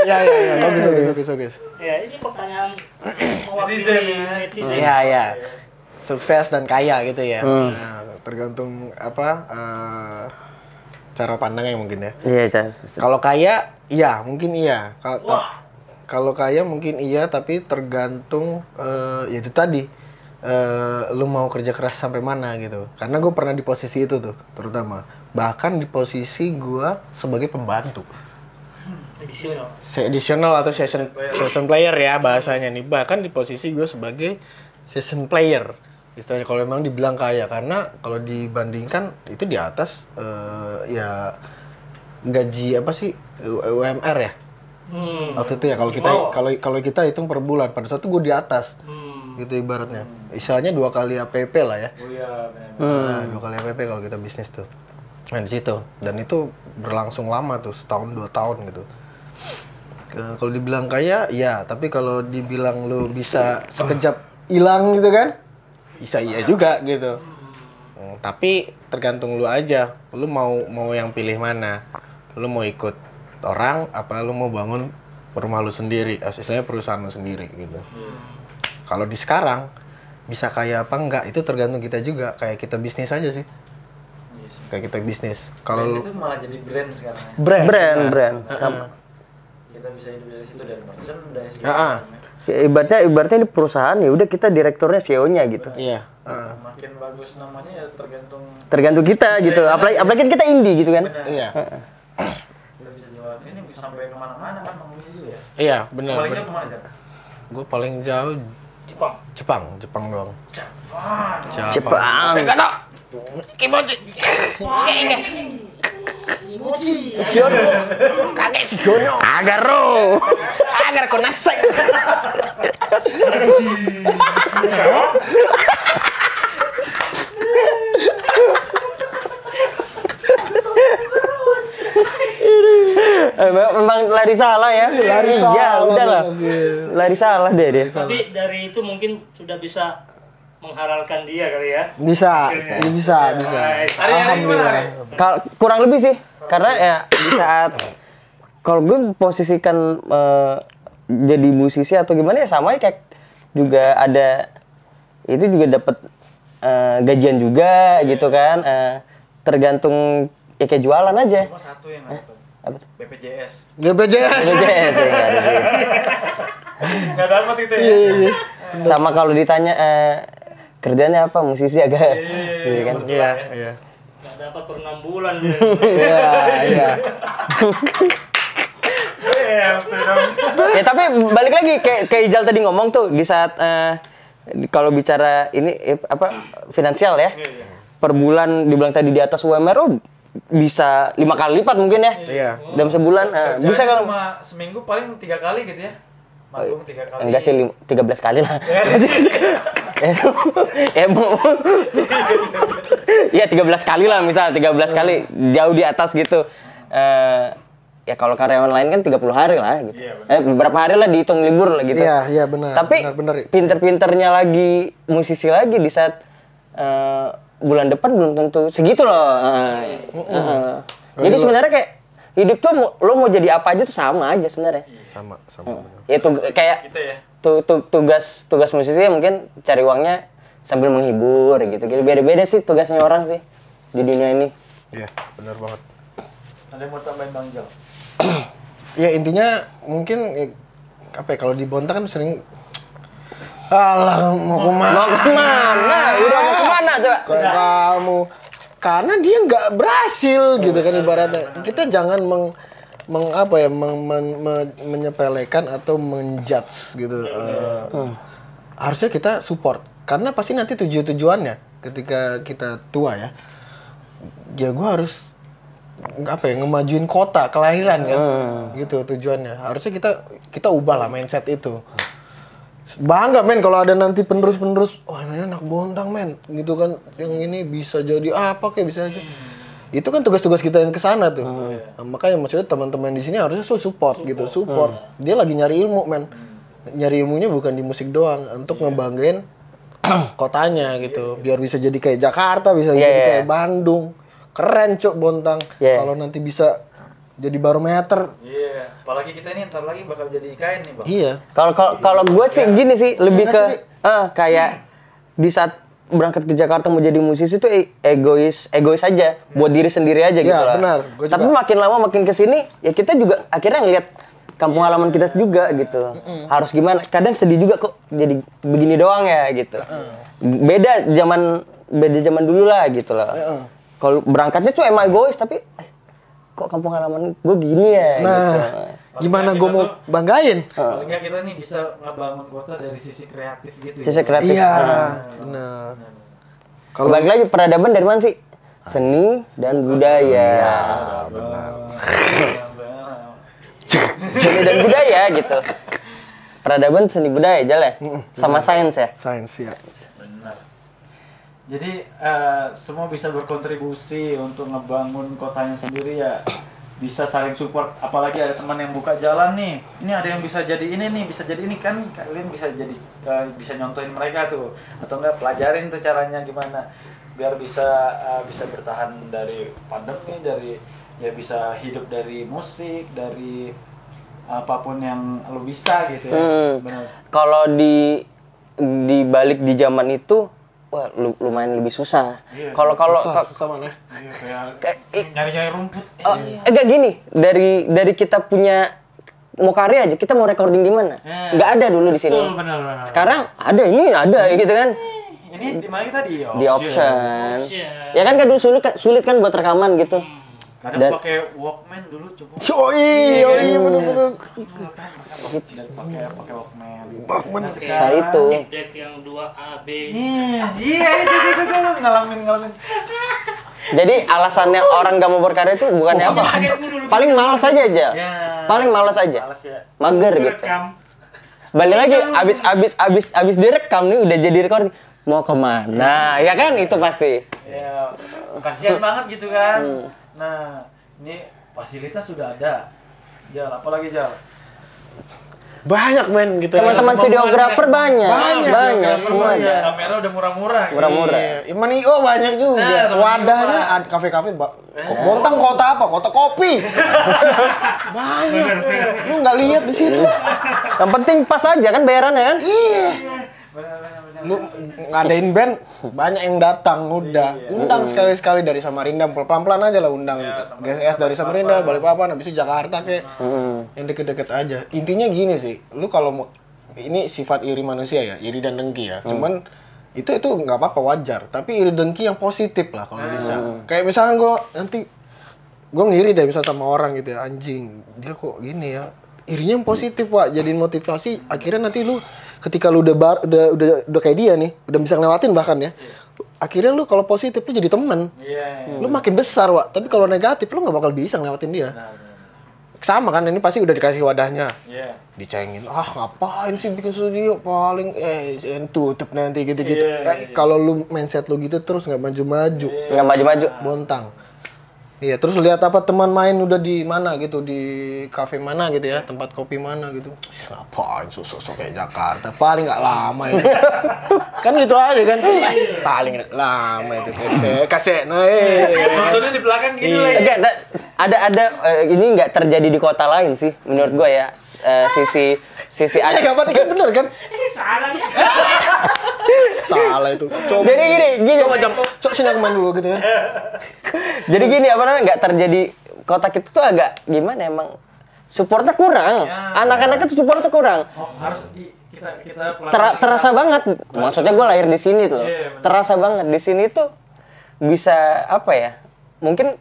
Iya, iya, iya. Bagus. Ya, ini pertanyaan Netizen, mewakili ya. netizen. Iya, iya. Sukses dan kaya gitu ya. Nah, tergantung apa cara pandangnya mungkin ya. Iya, Chan. Kalau kaya, iya, mungkin iya. Wah. Kalau kaya mungkin iya, tapi tergantung ya itu tadi lu mau kerja keras sampai mana gitu. Karena gue pernah di posisi itu tuh, terutama. Bahkan di posisi gue sebagai pembantu. Additional. Additional atau session player ya bahasanya nih. Bahkan di posisi gue sebagai session player. Istilahnya kalau memang dibilang kaya, karena kalau dibandingkan itu di atas ya gaji apa sih UMR ya. Waktu itu ya kalau kita hitung per bulan, pada saat itu gue di atas. Gitu ibaratnya. Istilahnya 2 kali APP lah ya. Oh iya, benar. Nah, 2 kali APP kalau kita bisnis tuh. Nah, di situ. Dan itu berlangsung lama tuh, setahun 2 tahun gitu. Kalau dibilang kaya, iya. Tapi kalau dibilang lu bisa sekejap hilang gitu kan, bisa iya juga gitu. Tapi tergantung lu aja. Lu mau yang pilih mana. Lu mau ikut orang, apa lu mau bangun rumah lu sendiri. Istilahnya perusahaan lu sendiri gitu. Kalau di sekarang, bisa kaya apa enggak, itu tergantung kita juga. Kayak kita bisnis aja sih. Kayak kita bisnis. Kalau Brand itu malah jadi brand sekarang ya. Brand. Sama. Kita bisa hidup dari situ, dari merchandise. Heeh. Ya, ibaratnya di perusahaan ya udah kita direkturnya CEO-nya gitu. Iya. Makin bagus namanya ya Tergantung kita gitu. Apalagi kan kita indie gitu kan. benar. Iya. Kita bisa jualan ini bisa sampai kemana-mana kan ngomongnya juga ya. Iya, benar. Paling jauh kemana, Jak? Gue paling jauh Jepang doang. Jepang. Kimochi. Sugiono. Kakek Sugiono. Agaro. Agar konasai. Memang lari salah ya. Lari Iya, salah, udahlah. bener. Lari salah deh dia. Tapi dari itu mungkin sudah bisa menghalalkan dia kali ya. Bisa. Baik. Alhamdulillah. Kurang lebih sih. Karena ya di saat kalau gue posisikan jadi musisi atau gimana ya sama aja kayak juga ada itu juga dapat gajian juga gitu kan. Tergantung ya kayak jualan aja. Cuma satu yang nggak dapat. Apa tuh? BPJS. BPJS. BPJS ya, nggak ada sih. Nggak dapat itu ya. Sama kalau ditanya kerjanya apa musisi agak gitu kan. Iya. Nggak dapat per 6 bulan dia. Iya. Ya tapi balik lagi kayak Ijal tadi ngomong tuh di saat kalau bicara ini apa finansial ya. Per bulan dibilang tadi di atas UMR bisa 5 kali lipat mungkin ya. Iya. Dalam sebulan bisa Kerjaan kalau cuma seminggu paling 3 kali gitu ya. Manggung 3 kali. enggak sih 13 kali lah. Ya 13 kali lah misal 13 kali jauh di atas gitu. ya kalau karyawan lain kan 30 hari lah gitu. Beberapa hari lah dihitung libur lah gitu. Iya benar. Tapi benar. pinter-pinternya lagi musisi lagi di saat bulan depan belum tentu segitu loh. Jadi sebenarnya kayak hidup tuh lo mau jadi apa aja tuh sama aja sebenarnya. Sama. Ya kayak Gitu ya. tugas musisi ya mungkin cari uangnya sambil menghibur gitu. Beda-beda sih tugasnya orang sih di dunia ini. Iya, benar banget. Ada yang mau tambahin Bang Jal? Ya intinya mungkin apa ya, kalau di Bonta kan sering alah mau kemana? Mau kemana? Udah mau kemana coba? Kayak kamu. Karena dia nggak berhasil gitu kan ibaratnya. Kita jangan menyepelekan atau menjudge gitu. Harusnya kita support. Karena pasti nanti tujuannya ketika kita tua ya. Ya gue harus ngemajuin kota kelahiran kan. Gitu tujuannya. Harusnya kita ubah lah mindset itu. Bangga men kalau ada nanti penerus-penerus, wah ini anak Bontang men, gitu kan, yang ini bisa jadi apa kayak bisa aja. Itu kan tugas-tugas kita yang kesana tuh. Nah, makanya maksudnya teman-teman di sini harusnya support gitu, support. Dia lagi nyari ilmu men, nyari ilmunya bukan di musik doang, untuk ngebanggain kotanya gitu, biar bisa jadi kayak Jakarta, bisa jadi kayak Bandung. Keren cuk Bontang, kalau nanti bisa jadi barometer. Iya, apalagi kita ini ntar lagi bakal jadi IKN nih Bang. Iya. Kalau gue sih gini sih, lebih ke kayak di saat berangkat ke Jakarta mau jadi musisi tuh egois aja, buat diri sendiri aja gitu lah. Benar. Tapi makin lama makin kesini ya kita juga akhirnya ngeliat kampung halaman kita juga gitu. Harus gimana? Kadang sedih juga kok jadi begini doang ya gitu. Beda zaman dulu lah gitu lah. Kalau berangkatnya tuh emang egois tapi kok kampung halaman gue gini ya gitu. Gimana gue mau banggain? Paling nggak kita nih bisa ngebangun kota dari sisi kreatif gitu. Sisi kreatif. Iya, benar. Kalau balik lagi peradaban dari mana sih? Seni dan budaya. Benar. Seni dan budaya gitu. Peradaban seni budaya jalan sama sains ya. Sains ya. Benar. Jadi semua bisa berkontribusi untuk ngebangun kotanya sendiri ya. Bisa saling support, apalagi ada teman yang buka jalan nih. Ini ada yang bisa jadi ini nih, bisa jadi ini kan kalian bisa jadi bisa nyontohin mereka tuh. Atau enggak pelajarin tuh caranya gimana biar bisa bertahan dari pandemi, dari ya bisa hidup dari musik, dari apapun yang lo bisa gitu ya. Benar. Kalau di balik di zaman itu wah lumayan lebih susah. Kalau susah mana? Nyari-nyari rumput. Enggak gini, dari kita punya mau karya aja, kita mau recording di mana? Nggak ada dulu di sini. Benar. Sekarang ada gitu kan. Ini di mana kita Di option. Ya kan dulu sulit kan buat rekaman gitu. Kadang pakai Walkman dulu coba. Yoi, bener-bener. Pakai Walkman. Walkman. Saya itu. Deck yang 2A, B. Iya itu ngalamin. Jadi alasannya orang gak mau berkarya itu bukannya apa? Paling malas aja. Paling malas aja. Mager gitu. Balik lagi abis direkam nih udah jadi recording. Mau kemana? Ya kan itu pasti. Ya, kasihan banget gitu kan. Nah, ini fasilitas sudah ada. Jal, apalagi Jal? Banyak men gitu. Teman-teman videografer banyak. Semua ada. Kamera udah murah-murah. Iya, Manio banyak juga. Wadahnya ada kafe-kafe. Bontang kota apa? Kota kopi. Banyak. Lu nggak lihat di situ? Yang penting pas aja kan bayarannya kan? Iya. Lu ngadain band banyak yang datang udah. Undang sekali-sekali dari Samarinda, pelan-pelan aja lah undang. GS dari Samarinda, Balikpapan, habis itu Jakarta kayak yang deket-deket aja. Intinya gini sih, lu kalau mau ini sifat iri manusia ya, iri dan dengki ya. Cuman itu nggak apa-apa, wajar. Tapi iri dengki yang positif lah kalau bisa. Kayak misalnya gue ngiri deh misal sama orang gitu ya, anjing dia kok gini ya. Irinya yang positif Wak, jadiin motivasi. Akhirnya nanti lu ketika lu udah kayak dia nih, udah bisa ngelewatin bahkan ya. Akhirnya lu kalau positif lu jadi temen. Lu makin besar Wak. Tapi kalau negatif lu nggak bakal bisa ngelewatin dia. Sama kan, ini pasti udah dikasih wadahnya. Dicengin, ngapain sih bikin studio paling tutup nanti gitu-gitu. Kalau lu mindset lu gitu terus nggak maju-maju. Nggak maju-maju. Bontang. Iya, terus lihat apa teman main udah di mana gitu, di kafe mana gitu ya, tempat kopi mana gitu. Ngapain sosok kayak Jakarta, paling nggak lama itu. Kan gitu aja kan, paling nggak lama itu kasih, Nontonnya di belakang gini lagi. Enggak, ada ini nggak terjadi di kota lain sih, menurut gue ya. Sisi Iya, nggak apa-apa kan bener kan? Salah ya. Salah itu. Coba. Jadi gini. Coba sini aku main dulu gitu kan. Jadi gini, apa namanya, nggak terjadi, kota kita tuh agak gimana emang, supportnya kurang. Anak-anak itu supportnya kurang. Oh, harus kita Terasa banget. Maksudnya gue lahir di sini tuh. Terasa banget di sini tuh bisa apa ya? Mungkin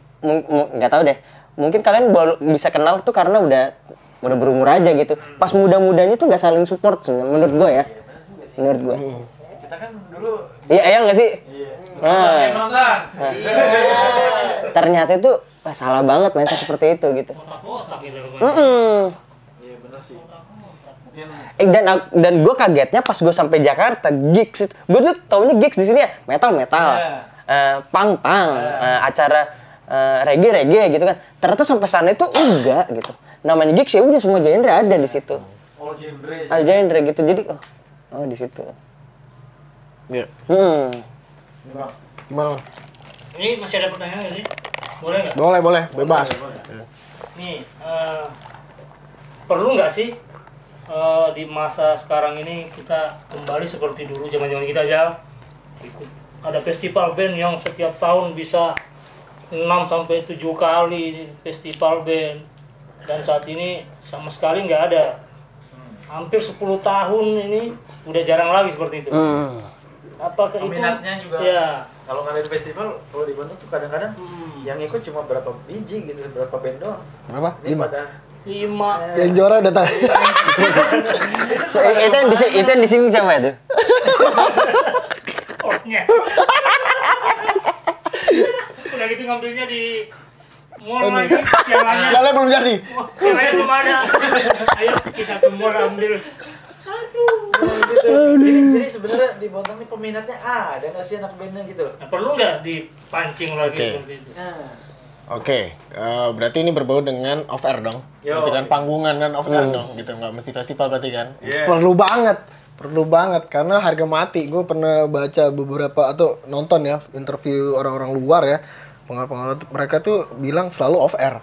nggak tahu deh. Mungkin kalian bisa kenal tuh karena udah berumur aja gitu. Pas muda-mudanya tuh nggak saling support menurut gue ya. Menurut gue. Kita kan dulu Iya nggak sih? nonton. Ternyata itu salah banget mindset seperti itu gitu. Kotak-kotak gitu rumahnya. Iya benar sih. Mungkin Dan gue kagetnya pas gue sampai Jakarta, gigs, gue tuh taunya gigs di sini ya metal, punk, acara reggae gitu kan. Ternyata sampai sana itu enggak gitu. Namanya gigs ya udah semua genre ada di situ. all genre. All genre gitu, jadi oh di situ. Iya. Gimana? Ini masih ada pertanyaan nggak sih? Boleh nggak? Boleh, bebas. Nih, perlu nggak sih di masa sekarang ini kita kembali seperti dulu zaman-zaman kita aja? Ada festival band yang setiap tahun bisa 6 sampai 7 kali festival band, dan saat ini sama sekali nggak ada. Hampir 10 tahun ini udah jarang lagi seperti itu. Apakah itu? Peminatnya juga. Ya. Kalau ngadain festival, kalau di Bandung tuh kadang-kadang yang ikut cuma berapa biji gitu, berapa band doang. Berapa? Ini 5. pada 5. Yang juara udah tahu. Itu yang disinggung siapa itu? Kosnya. Udah gitu ngambilnya di mall lagi, yang lainnya. Yang lain belum jadi. Yang lain belum ada. Ayo kita ke mall ambil. Jadi sebenarnya di Bontang ini peminatnya ada nggak sih anak bandnya gitu? Nah, perlu nggak dipancing lagi Oke. seperti itu? Oke, berarti ini berbau dengan off air dong. Berarti kan panggungan kan off air dong, gitu. Nggak mesti festival berarti kan. Perlu banget karena harga mati. Gue pernah baca beberapa atau nonton ya interview orang-orang luar ya, pengalaman mereka tuh bilang selalu off air.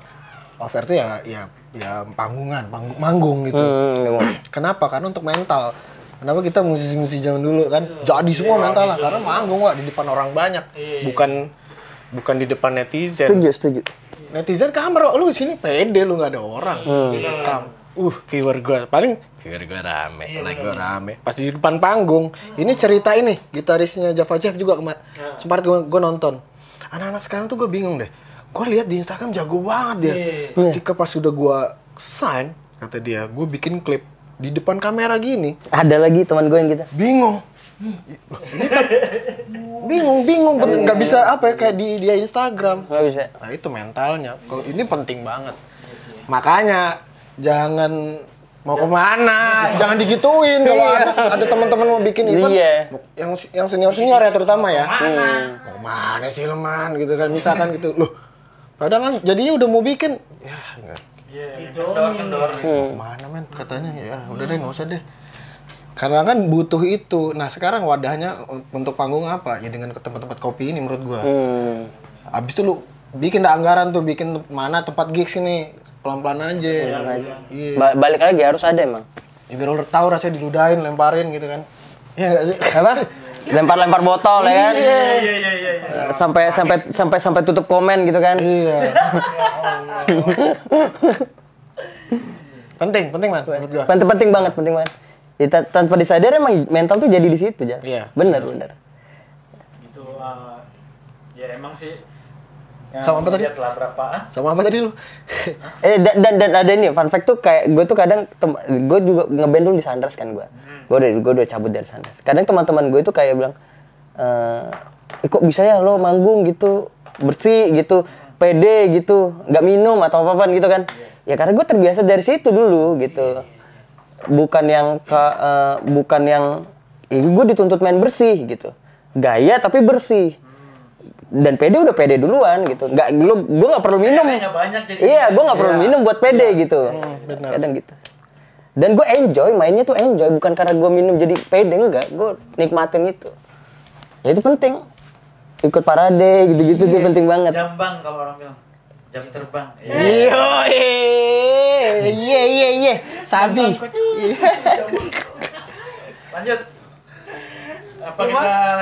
Off air tuh ya manggung gitu. Kenapa? Karena untuk mental. Kenapa kita musisi-musisi zaman dulu kan jadi semua mental lah karena manggung di depan orang banyak, bukan di depan netizen. Setuju. Netizen kamar lu sini pede lu nggak ada orang. Viewer gue rame, like gue rame. Pas di depan panggung, ini cerita ini gitarisnya Java Jive juga sempat gue nonton. Anak-anak sekarang tuh gue bingung deh. Gue lihat di Instagram jago banget dia. Ketika pas udah gue sign, kata dia, gue bikin klip di depan kamera gini. Ada lagi teman gue yang gitu. Bingung, nggak bisa apa ya kayak di dia Instagram. Nggak bisa. Nah itu mentalnya. Kalau ini penting banget. Makanya jangan mau kemana, jangan digituin kalau ada teman-teman mau bikin event, yang senior ya terutama ya. Mau mana sih leman gitu kan, misalkan gitu loh. Padahal kan jadinya udah mau bikin, ya enggak. Kendor. Mau kemana men? Katanya ya udah deh nggak usah deh. Karena kan butuh itu. Nah sekarang wadahnya untuk panggung apa? Ya dengan tempat-tempat kopi ini menurut gua. Abis itu lu bikin anggaran tuh, bikin mana tempat gigs ini pelan-pelan aja. Iya. Balik lagi harus ada emang. Ya, biar lu tahu rasanya diludahin, lemparin gitu kan. Iya nggak sih? Apa? Lempar-lempar botol ya kan? Iya. Sampai tutup komen gitu kan? Iya. penting man menurut gua. Penting banget. Ya, tanpa disadari emang mental tuh jadi di situ ya. Iya. Bener. Gitu. Ya emang sih. Sama apa tadi? Setelah berapa? Sama apa tadi lu? Dan ada ini fun fact tuh kayak gue tuh kadang gue juga ngeband dulu di Sandras kan gue. Gue udah cabut dari Sandras. Kadang teman-teman gue itu kayak bilang, kok bisa ya lo manggung gitu bersih gitu, pede gitu, nggak minum atau apa-apa gitu kan? Ya karena gue terbiasa dari situ dulu gitu. Bukan yang gue dituntut main bersih gitu. Gaya tapi bersih. dan pede udah pede duluan gitu. Gue nggak perlu minum. Kayaknya banyak jadi. Iya, gue nggak perlu minum buat pede gitu. benar. Kadang gitu. Dan gue enjoy, mainnya tuh enjoy, bukan karena gue minum jadi pede, enggak. Gue nikmatin itu. Ya itu penting. Ikut parade gitu-gitu itu penting banget. Jambang kalau orang bilang. Jam terbang. Iya. Sabi. Lanjut. Apa kita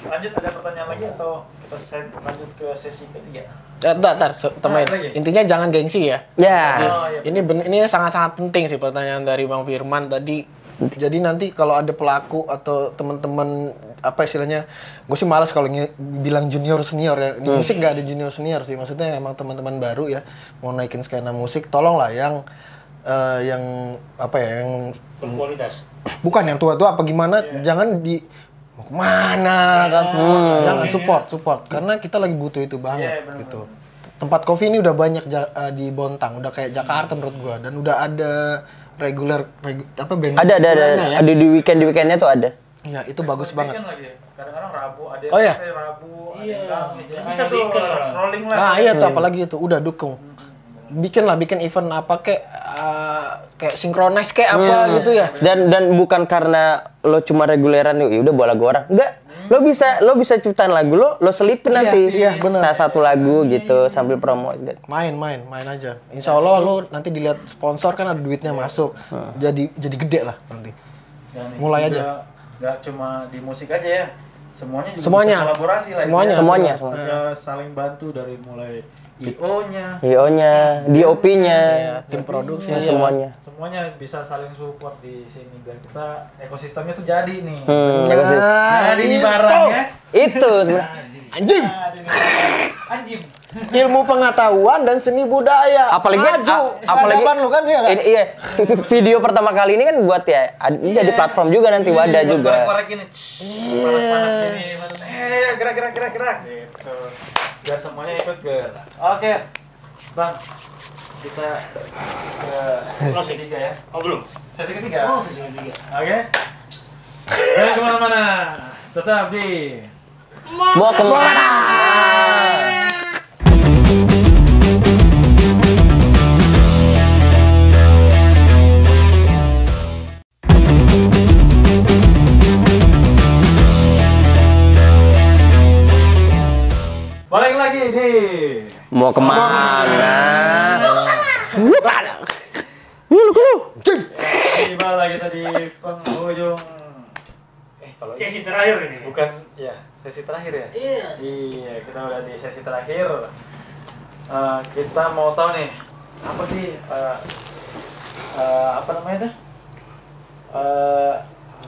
lanjut ada pertanyaan lagi atau kita lanjut ke sesi ketiga? Ntar, teman. lagi? Intinya jangan gengsi ya. Ya. Oh, iya. Ini sangat-sangat penting sih pertanyaan dari Bang Firman tadi. Jadi nanti kalau ada pelaku atau teman-teman apa istilahnya, gue sih malas kalau bilang junior senior ya. Di musik nggak ada junior senior sih. Maksudnya emang teman-teman baru ya mau naikin skena musik, tolonglah yang apa ya, yang Berkualitas. bukan yang tua-tua apa gimana, jangan di mau kemana kan, jangan support karena kita lagi butuh itu banget gitu. Tempat kopi ini udah banyak di Bontang, udah kayak Jakarta menurut gua, dan udah ada reguler apa band Ada ya? ada di weekendnya tuh ada. Ya itu bagus banget. Weekend lagi ya. Kadang-kadang Rabu ada Oh, iya? Rabu, ada Iya. Kamis. Jadi Hanya bisa tuh weekend lah. rolling lah. Nah iya tuh apalagi itu udah dukung. Bikin event apa kayak synchronize kayak apa gitu ya. Dan bukan karena lo cuma reguleran ya udah bawa lagu orang. Enggak. Lo bisa ciptain lagu lo selipin nanti. Iya, bener. Salah satu lagu gitu sambil promo. Main aja. Insya Allah lo nanti dilihat sponsor kan ada duitnya masuk. Jadi gede lah nanti. Dan itu Mulai juga aja. nggak cuma di musik aja ya. Semuanya juga Semuanya. bisa kolaborasi lah. Semuanya. Ya, saling bantu dari mulai IO-nya, IO-nya, DOP-nya, Tim produksi semuanya. semuanya bisa saling support di sini biar kita ekosistemnya tuh jadi nih. Jadi ini barangnya. Itu sebenarnya. Anjing. Anjing. Ilmu pengetahuan dan seni budaya. Apalagi apalagi lu kan ya kan? Ini, iya, video pertama kali ini kan buat ya, jadi platform juga nanti wadah juga. Korek ini. Panas-panas gini. Gerak. Gitu. Biar semuanya ikut Oke. Bang. Kita ke sesi ketiga ya. Oh belum? Sesi ketiga. Oh sesi ketiga. Oke. Jangan kemana-mana. Tetap di Mau kemana? balik lagi di Mau kemana? tiba lagi tadi penghujung. Kalau Sesi terakhir ini. bukan ya sesi terakhir ya. Iya, kita udah di sesi terakhir. Kita mau tahu nih apa sih apa namanya tuh?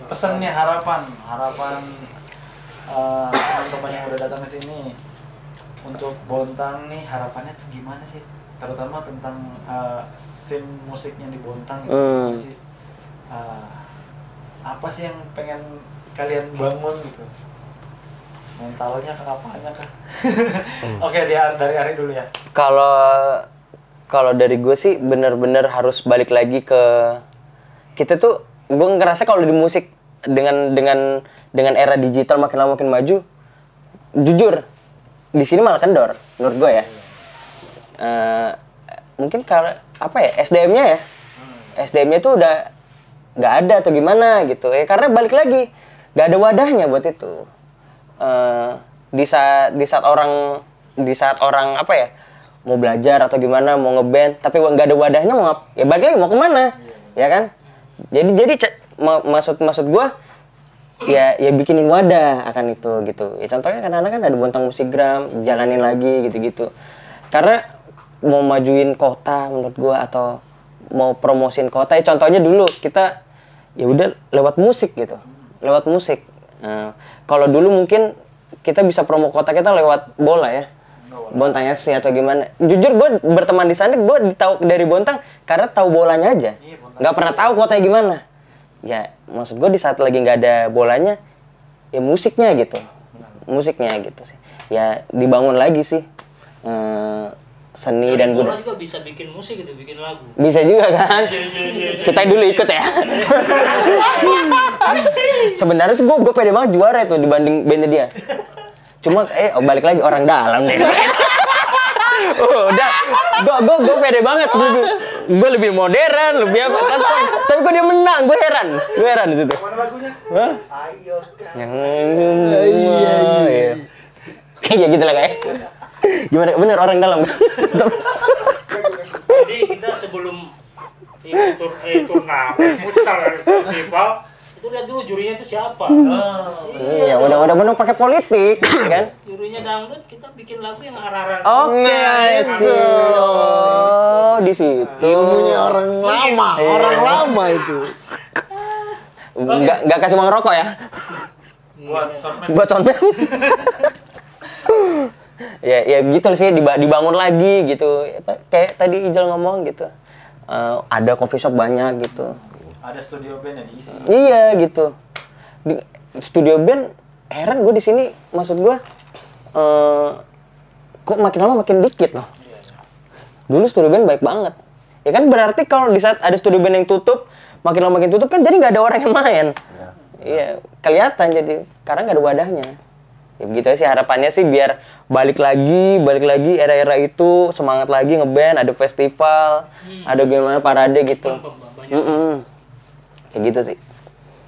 Pesannya harapan teman-teman yang udah datang ke sini untuk Bontang nih, harapannya tuh gimana sih, terutama tentang scene musiknya di Bontang gitu. Apa sih apa sih yang pengen kalian bangun gitu, mentalnya apanya kah? Oke, dari Ari dulu ya. Kalau dari gue sih bener-bener harus balik lagi ke kita tuh. Gue ngerasa kalau di musik dengan era digital makin lama makin maju, jujur di sini malah kendor menurut gue ya. Mungkin karena apa ya, SDM-nya tuh udah nggak ada atau gimana gitu ya, karena balik lagi nggak ada wadahnya buat itu. Di saat orang apa ya, mau belajar atau gimana, mau ngeband tapi nggak ada wadahnya, ya balik lagi mau kemana, ya kan? Jadi maksud gue ya bikinin wadah akan itu gitu. Ya contohnya kadang-kadang kan ada Bontang Musikgram, jalanin lagi gitu-gitu. Karena mau majuin kota menurut gue atau mau promosin kota, ya contohnya dulu kita ya udah lewat musik gitu. Lewat musik. Kalau dulu mungkin kita bisa promo kota kita lewat bola ya. Bontang FC atau gimana. Jujur gue berteman di sana, gue tahu dari Bontang karena tahu bolanya aja. Nggak pernah tahu kotanya gimana. Ya maksud gue di saat lagi nggak ada bolanya, ya musiknya gitu sih. Ya dibangun lagi sih seni dan bola juga bisa bikin musik gitu, bikin lagu. bisa juga kan. Kita dulu ikut ya. Sebenarnya tuh gue pede banget juara itu dibanding bandnya dia. Cuma balik lagi orang dalam deh. Udah, gue pede banget, gue lebih modern, lebih apa kan? Tapi kok dia menang, gue heran di situ. Mana lagunya? Hah? Ayo kan. Iya. Kayak gitu lah kayak. Gimana? Bener orang dalam. Jadi kita sebelum turnamen futsal festival itu lihat dulu jurinya itu siapa. Iya, udah menang pakai politik, kan? Jurinya dangdut, kita bikin lagu yang arah-arah. Oke, di situ. Ilmunya orang lama itu. Nggak kasih uang rokok ya? Buat soundman. Ya gitu sih, dibangun lagi gitu. Kayak tadi Ijal ngomong gitu. Ada coffee shop banyak gitu. Ada studio band yang diisi. Iya gitu. Di studio band heran gue di sini, maksud gue kok makin lama makin dikit loh. Dulu studio band baik banget. Ya kan berarti kalau di saat ada studio band yang tutup, makin lama makin tutup kan jadi nggak ada orang yang main. Iya, kelihatan jadi karena nggak ada wadahnya. Ya begitu sih harapannya sih biar balik lagi era-era itu semangat lagi ngeband, ada festival, ada gimana parade gitu. Kayak gitu sih.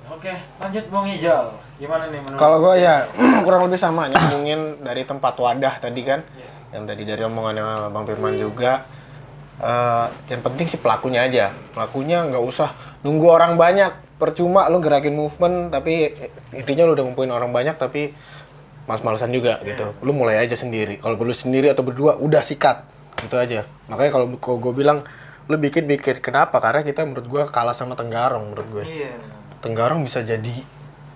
Oke, lanjut Bung Ijal. Gimana nih menurut? Kalau gue ya kurang lebih sama, nyambungin dari tempat wadah tadi kan, yang tadi dari omongannya Bang Firman juga. Yang penting sih pelakunya aja. Pelakunya nggak usah nunggu orang banyak. Percuma lu gerakin movement, tapi intinya lu udah ngumpulin orang banyak, tapi males-malesan juga gitu. Lu mulai aja sendiri. Kalau perlu sendiri atau berdua, udah sikat. Gitu aja. Makanya kalau gue bilang, lu bikin. Kenapa? Karena kita menurut gue kalah sama Tenggarong menurut gue. Iya. Tenggarong bisa jadi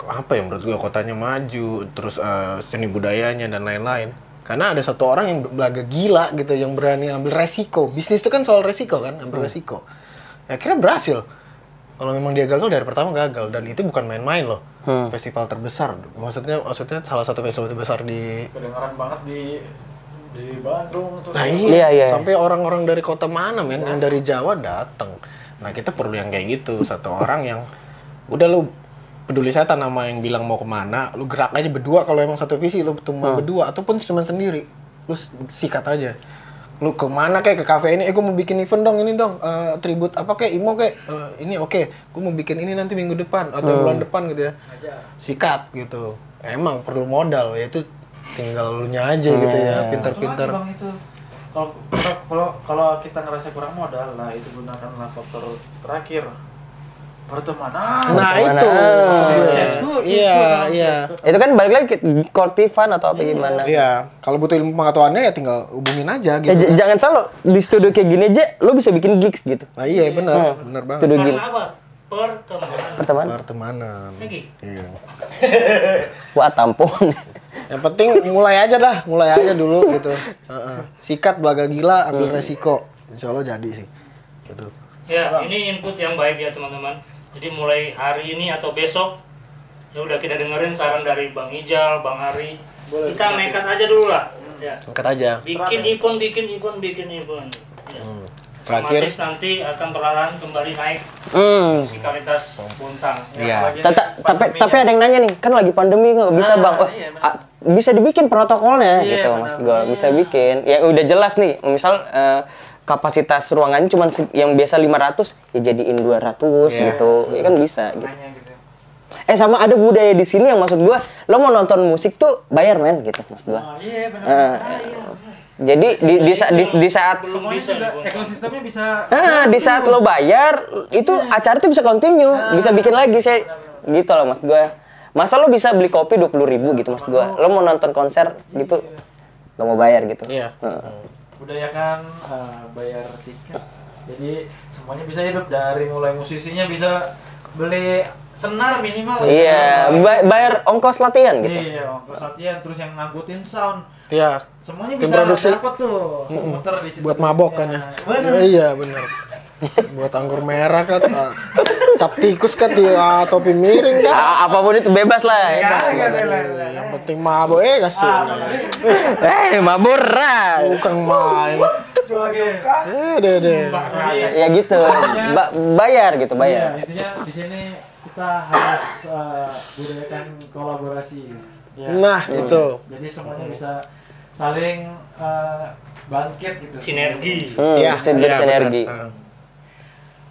apa ya menurut gue, kotanya maju, terus seni budayanya dan lain-lain. Karena ada satu orang yang belaga gila gitu, yang berani ambil resiko. Bisnis itu kan soal resiko kan, ambil resiko. Akhirnya berhasil. Kalau memang dia gagal dari pertama gagal, dan itu bukan main-main loh. Festival terbesar. Maksudnya salah satu festival terbesar di Kedengaran banget di Bandung tuh. Nah Iya. sampai orang-orang dari kota mana men, yang dari Jawa datang. Nah kita perlu yang kayak gitu, satu orang yang udah lu peduli setan nama yang bilang mau kemana, lu gerak aja berdua. Kalau emang satu visi lu cuma berdua ataupun cuma sendiri, lu sikat aja. Lu kemana kayak ke kafe ini, gue mau bikin event dong, ini dong, tribut apa kayak imo kayak ini oke, gue mau bikin ini nanti minggu depan atau bulan depan gitu ya. Sikat gitu. Emang perlu modal, yaitu tinggal lu nya aja gitu ya, pintar-pintar. Bang itu kalau kita ngerasa kurang modal, lah itu gunakanlah faktor terakhir, pertemanan. Nah itu iya. Itu kan balik lagi kortifan atau apa gimana. Iya, kalau butuh ilmu pengetahuannya ya tinggal hubungin aja gitu. Jangan salah di studio kayak gini aja lo bisa bikin gigs gitu. Nah iya benar banget. Studio gini. Karena apa? Pertemanan. Pertemanan. Lagi. Iya. Wah tampon. Yang penting mulai aja dulu gitu. Sikat belaga gila, ambil resiko. Insya Allah jadi sih. Gitu. Ya, ini input yang baik ya teman-teman. Jadi mulai hari ini atau besok, ya udah kita dengerin saran dari Bang Ijal, Bang Ari. Kita nekat aja dulu lah. Ya. Angkat aja. Bikin event. Ya. Terakhir. Otomatis nanti akan perlahan kembali naik musikalitas Bontang. Iya. Tapi ada yang nanya nih, kan lagi pandemi nggak bisa bang. Bisa dibikin protokolnya gitu mas gue. Bisa bikin. Ya udah jelas nih. Misal kapasitas ruangannya cuma yang biasa 500 ya jadiin 200 gitu. Ya kan bisa gitu. Sama ada budaya di sini yang maksud gue, lo mau nonton musik tuh bayar men gitu maksud gue. Iya benar. Jadi di saat ekosistemnya bisa di saat lo bayar itu acara tuh bisa continue, bisa bikin lagi saya gitu loh mas gue. Masa lo bisa beli kopi 20.000 gitu mas gue, lo mau nonton konser gitu nggak mau bayar gitu. Iya. Budayakan bayar tiket, jadi semuanya bisa hidup, dari mulai musisinya bisa beli senar minimal. Iya, bayar ongkos latihan gitu. Iya, ongkos latihan, terus yang ngangkutin sound. Iya. Semuanya Tim bisa produksi. dapat tuh, muter di situ. Buat mabok kan ya. Iya benar. Buat anggur merah kan, cap tikus kan, topi miring kan. Apapun itu bebas lah. Yang penting mabok kasih. Maburan. Bukan main. Deh. Ya gitu. Bayar gitu, bayar. Intinya di sini kita harus budayakan kolaborasi. Ya. Nah, itu. Jadi semuanya bisa saling bangkit gitu. Sinergi. Iya, Bisa bersinergi. benar.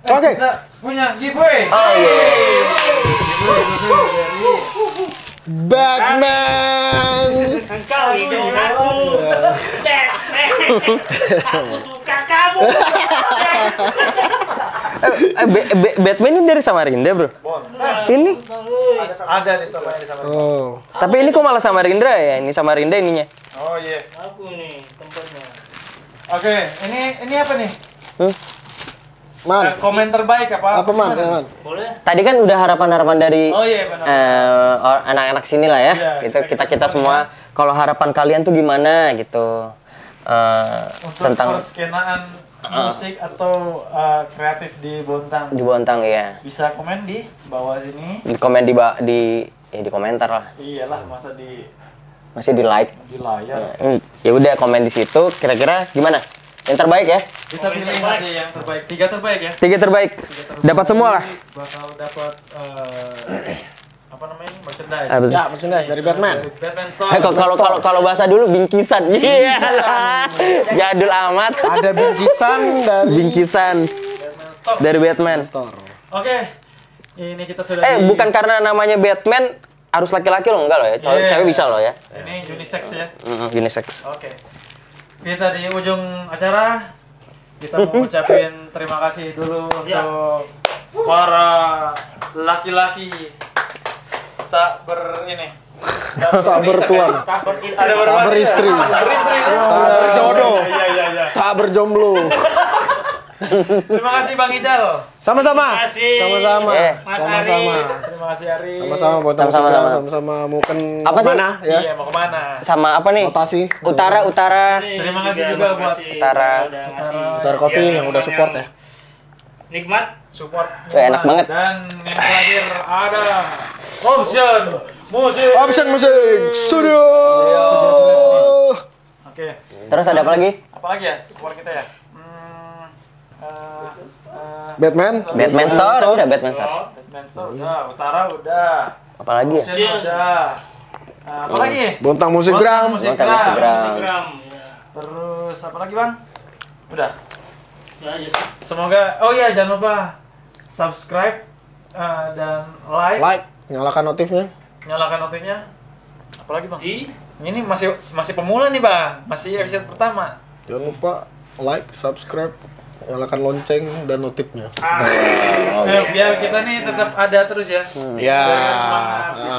Oke. Oke. Kita punya giveaway. Oh iya. Giveaway dari Batman. Engkau idolaku. Batman. Aku suka kamu. Batman ini dari Samarinda, Bro. Ini. ada di tokonya di sana. Oh. Tapi ini kok malah Samarinda ya? Ini Samarinda ininya. Oh iya. Aku nih tempatnya. Oke, ini apa nih? Man. Komen terbaik apa? Apa man? Gimana? Man? Boleh? Tadi kan udah harapan-harapan dari Oh iya benar. anak-anak sini lah ya. Iya, Gitu kita kita semua. Kalau harapan kalian tuh gimana gitu? Untuk Tentang perskenaan musik atau kreatif di Bontang. di Bontang ya. Bisa komen di bawah sini. Di komen di komentar lah. Iyalah, masa Masih di like. di layar. Ya udah komen di situ. Kira-kira gimana? Yang terbaik ya? Kita pilih nanti yang terbaik. 3 terbaik ya. 3 terbaik. Dapat semua lah. Bakal dapat apa namanya? Merchandise. Ya, merchandise dari Batman. Dari Batman Store. Kalau bahasa dulu bingkisan. Iya. Jadul amat. Ada bingkisan dari Bingkisan Batman Store. dari Batman. Store. Oke. Ini kita sudah Bukan karena namanya Batman harus laki-laki loh, enggak loh ya. Iya. Cewek bisa loh ya. Ini unisex ya. Unisex. Oke. Kita di ujung acara kita mau ucapin terima kasih dulu Ya. untuk para laki-laki tak bertuan. Tak beristri. Tak beristri. Tak beristri. Tak berjodoh. Iya. Tak berjomblo. Terima kasih Bang Ical. Sama-sama. Terima kasih. Sama-sama. Mas Sama-sama. Terima kasih Ari. Sama-sama Bontang Sama-sama. Instagram, sama-sama mungkin Apa sih? mana ya? Iya, mau kemana? Sama apa nih? Notasi. Utara. Terima kasih juga buat Utara. Utara Coffee yang udah support ya. Nikmat. support. Enak banget. Dan yang terakhir ada Option Musik. Option Musik Studio. Oke. Terus ada apa lagi? Apa lagi ya? Support kita ya. Batman. Batman Store, udah Batman Store. Batman Store udah, Utara udah, Apa lagi ya? Option udah. Apa lagi? Bontang Musikgram. Bontang Bontang Musikgram. Instagram. Ya. Terus apa lagi Bang? Udah. Ya, aja sih. Semoga. Oh iya jangan lupa subscribe dan like. Nyalakan notifnya. Nyalakan notifnya. Apa lagi Bang? Di Ini masih pemula nih Bang. Masih episode pertama. Jangan lupa like, subscribe, nyalakan lonceng dan notifnya. Biar kita nih tetap ada terus ya. Ya.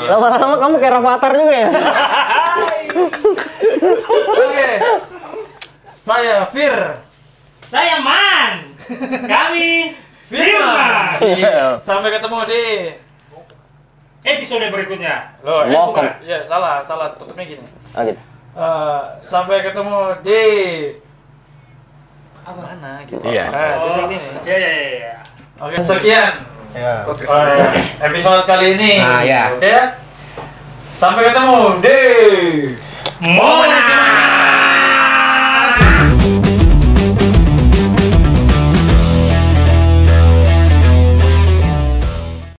Lama-lama kamu kayak Rafathar juga ya? Oke. Saya Fir. saya Man. Kami Firman. Sampai ketemu di Episode berikutnya. Loh, Mau bukan. Ya, salah tutupnya gini. Oh gitu. Sampai ketemu di mana gitu. Iya. Tutup gini. Ya. Oke, sekian Ya. episode kali ini. Nah, ya. Oke. Sampai ketemu di Monas.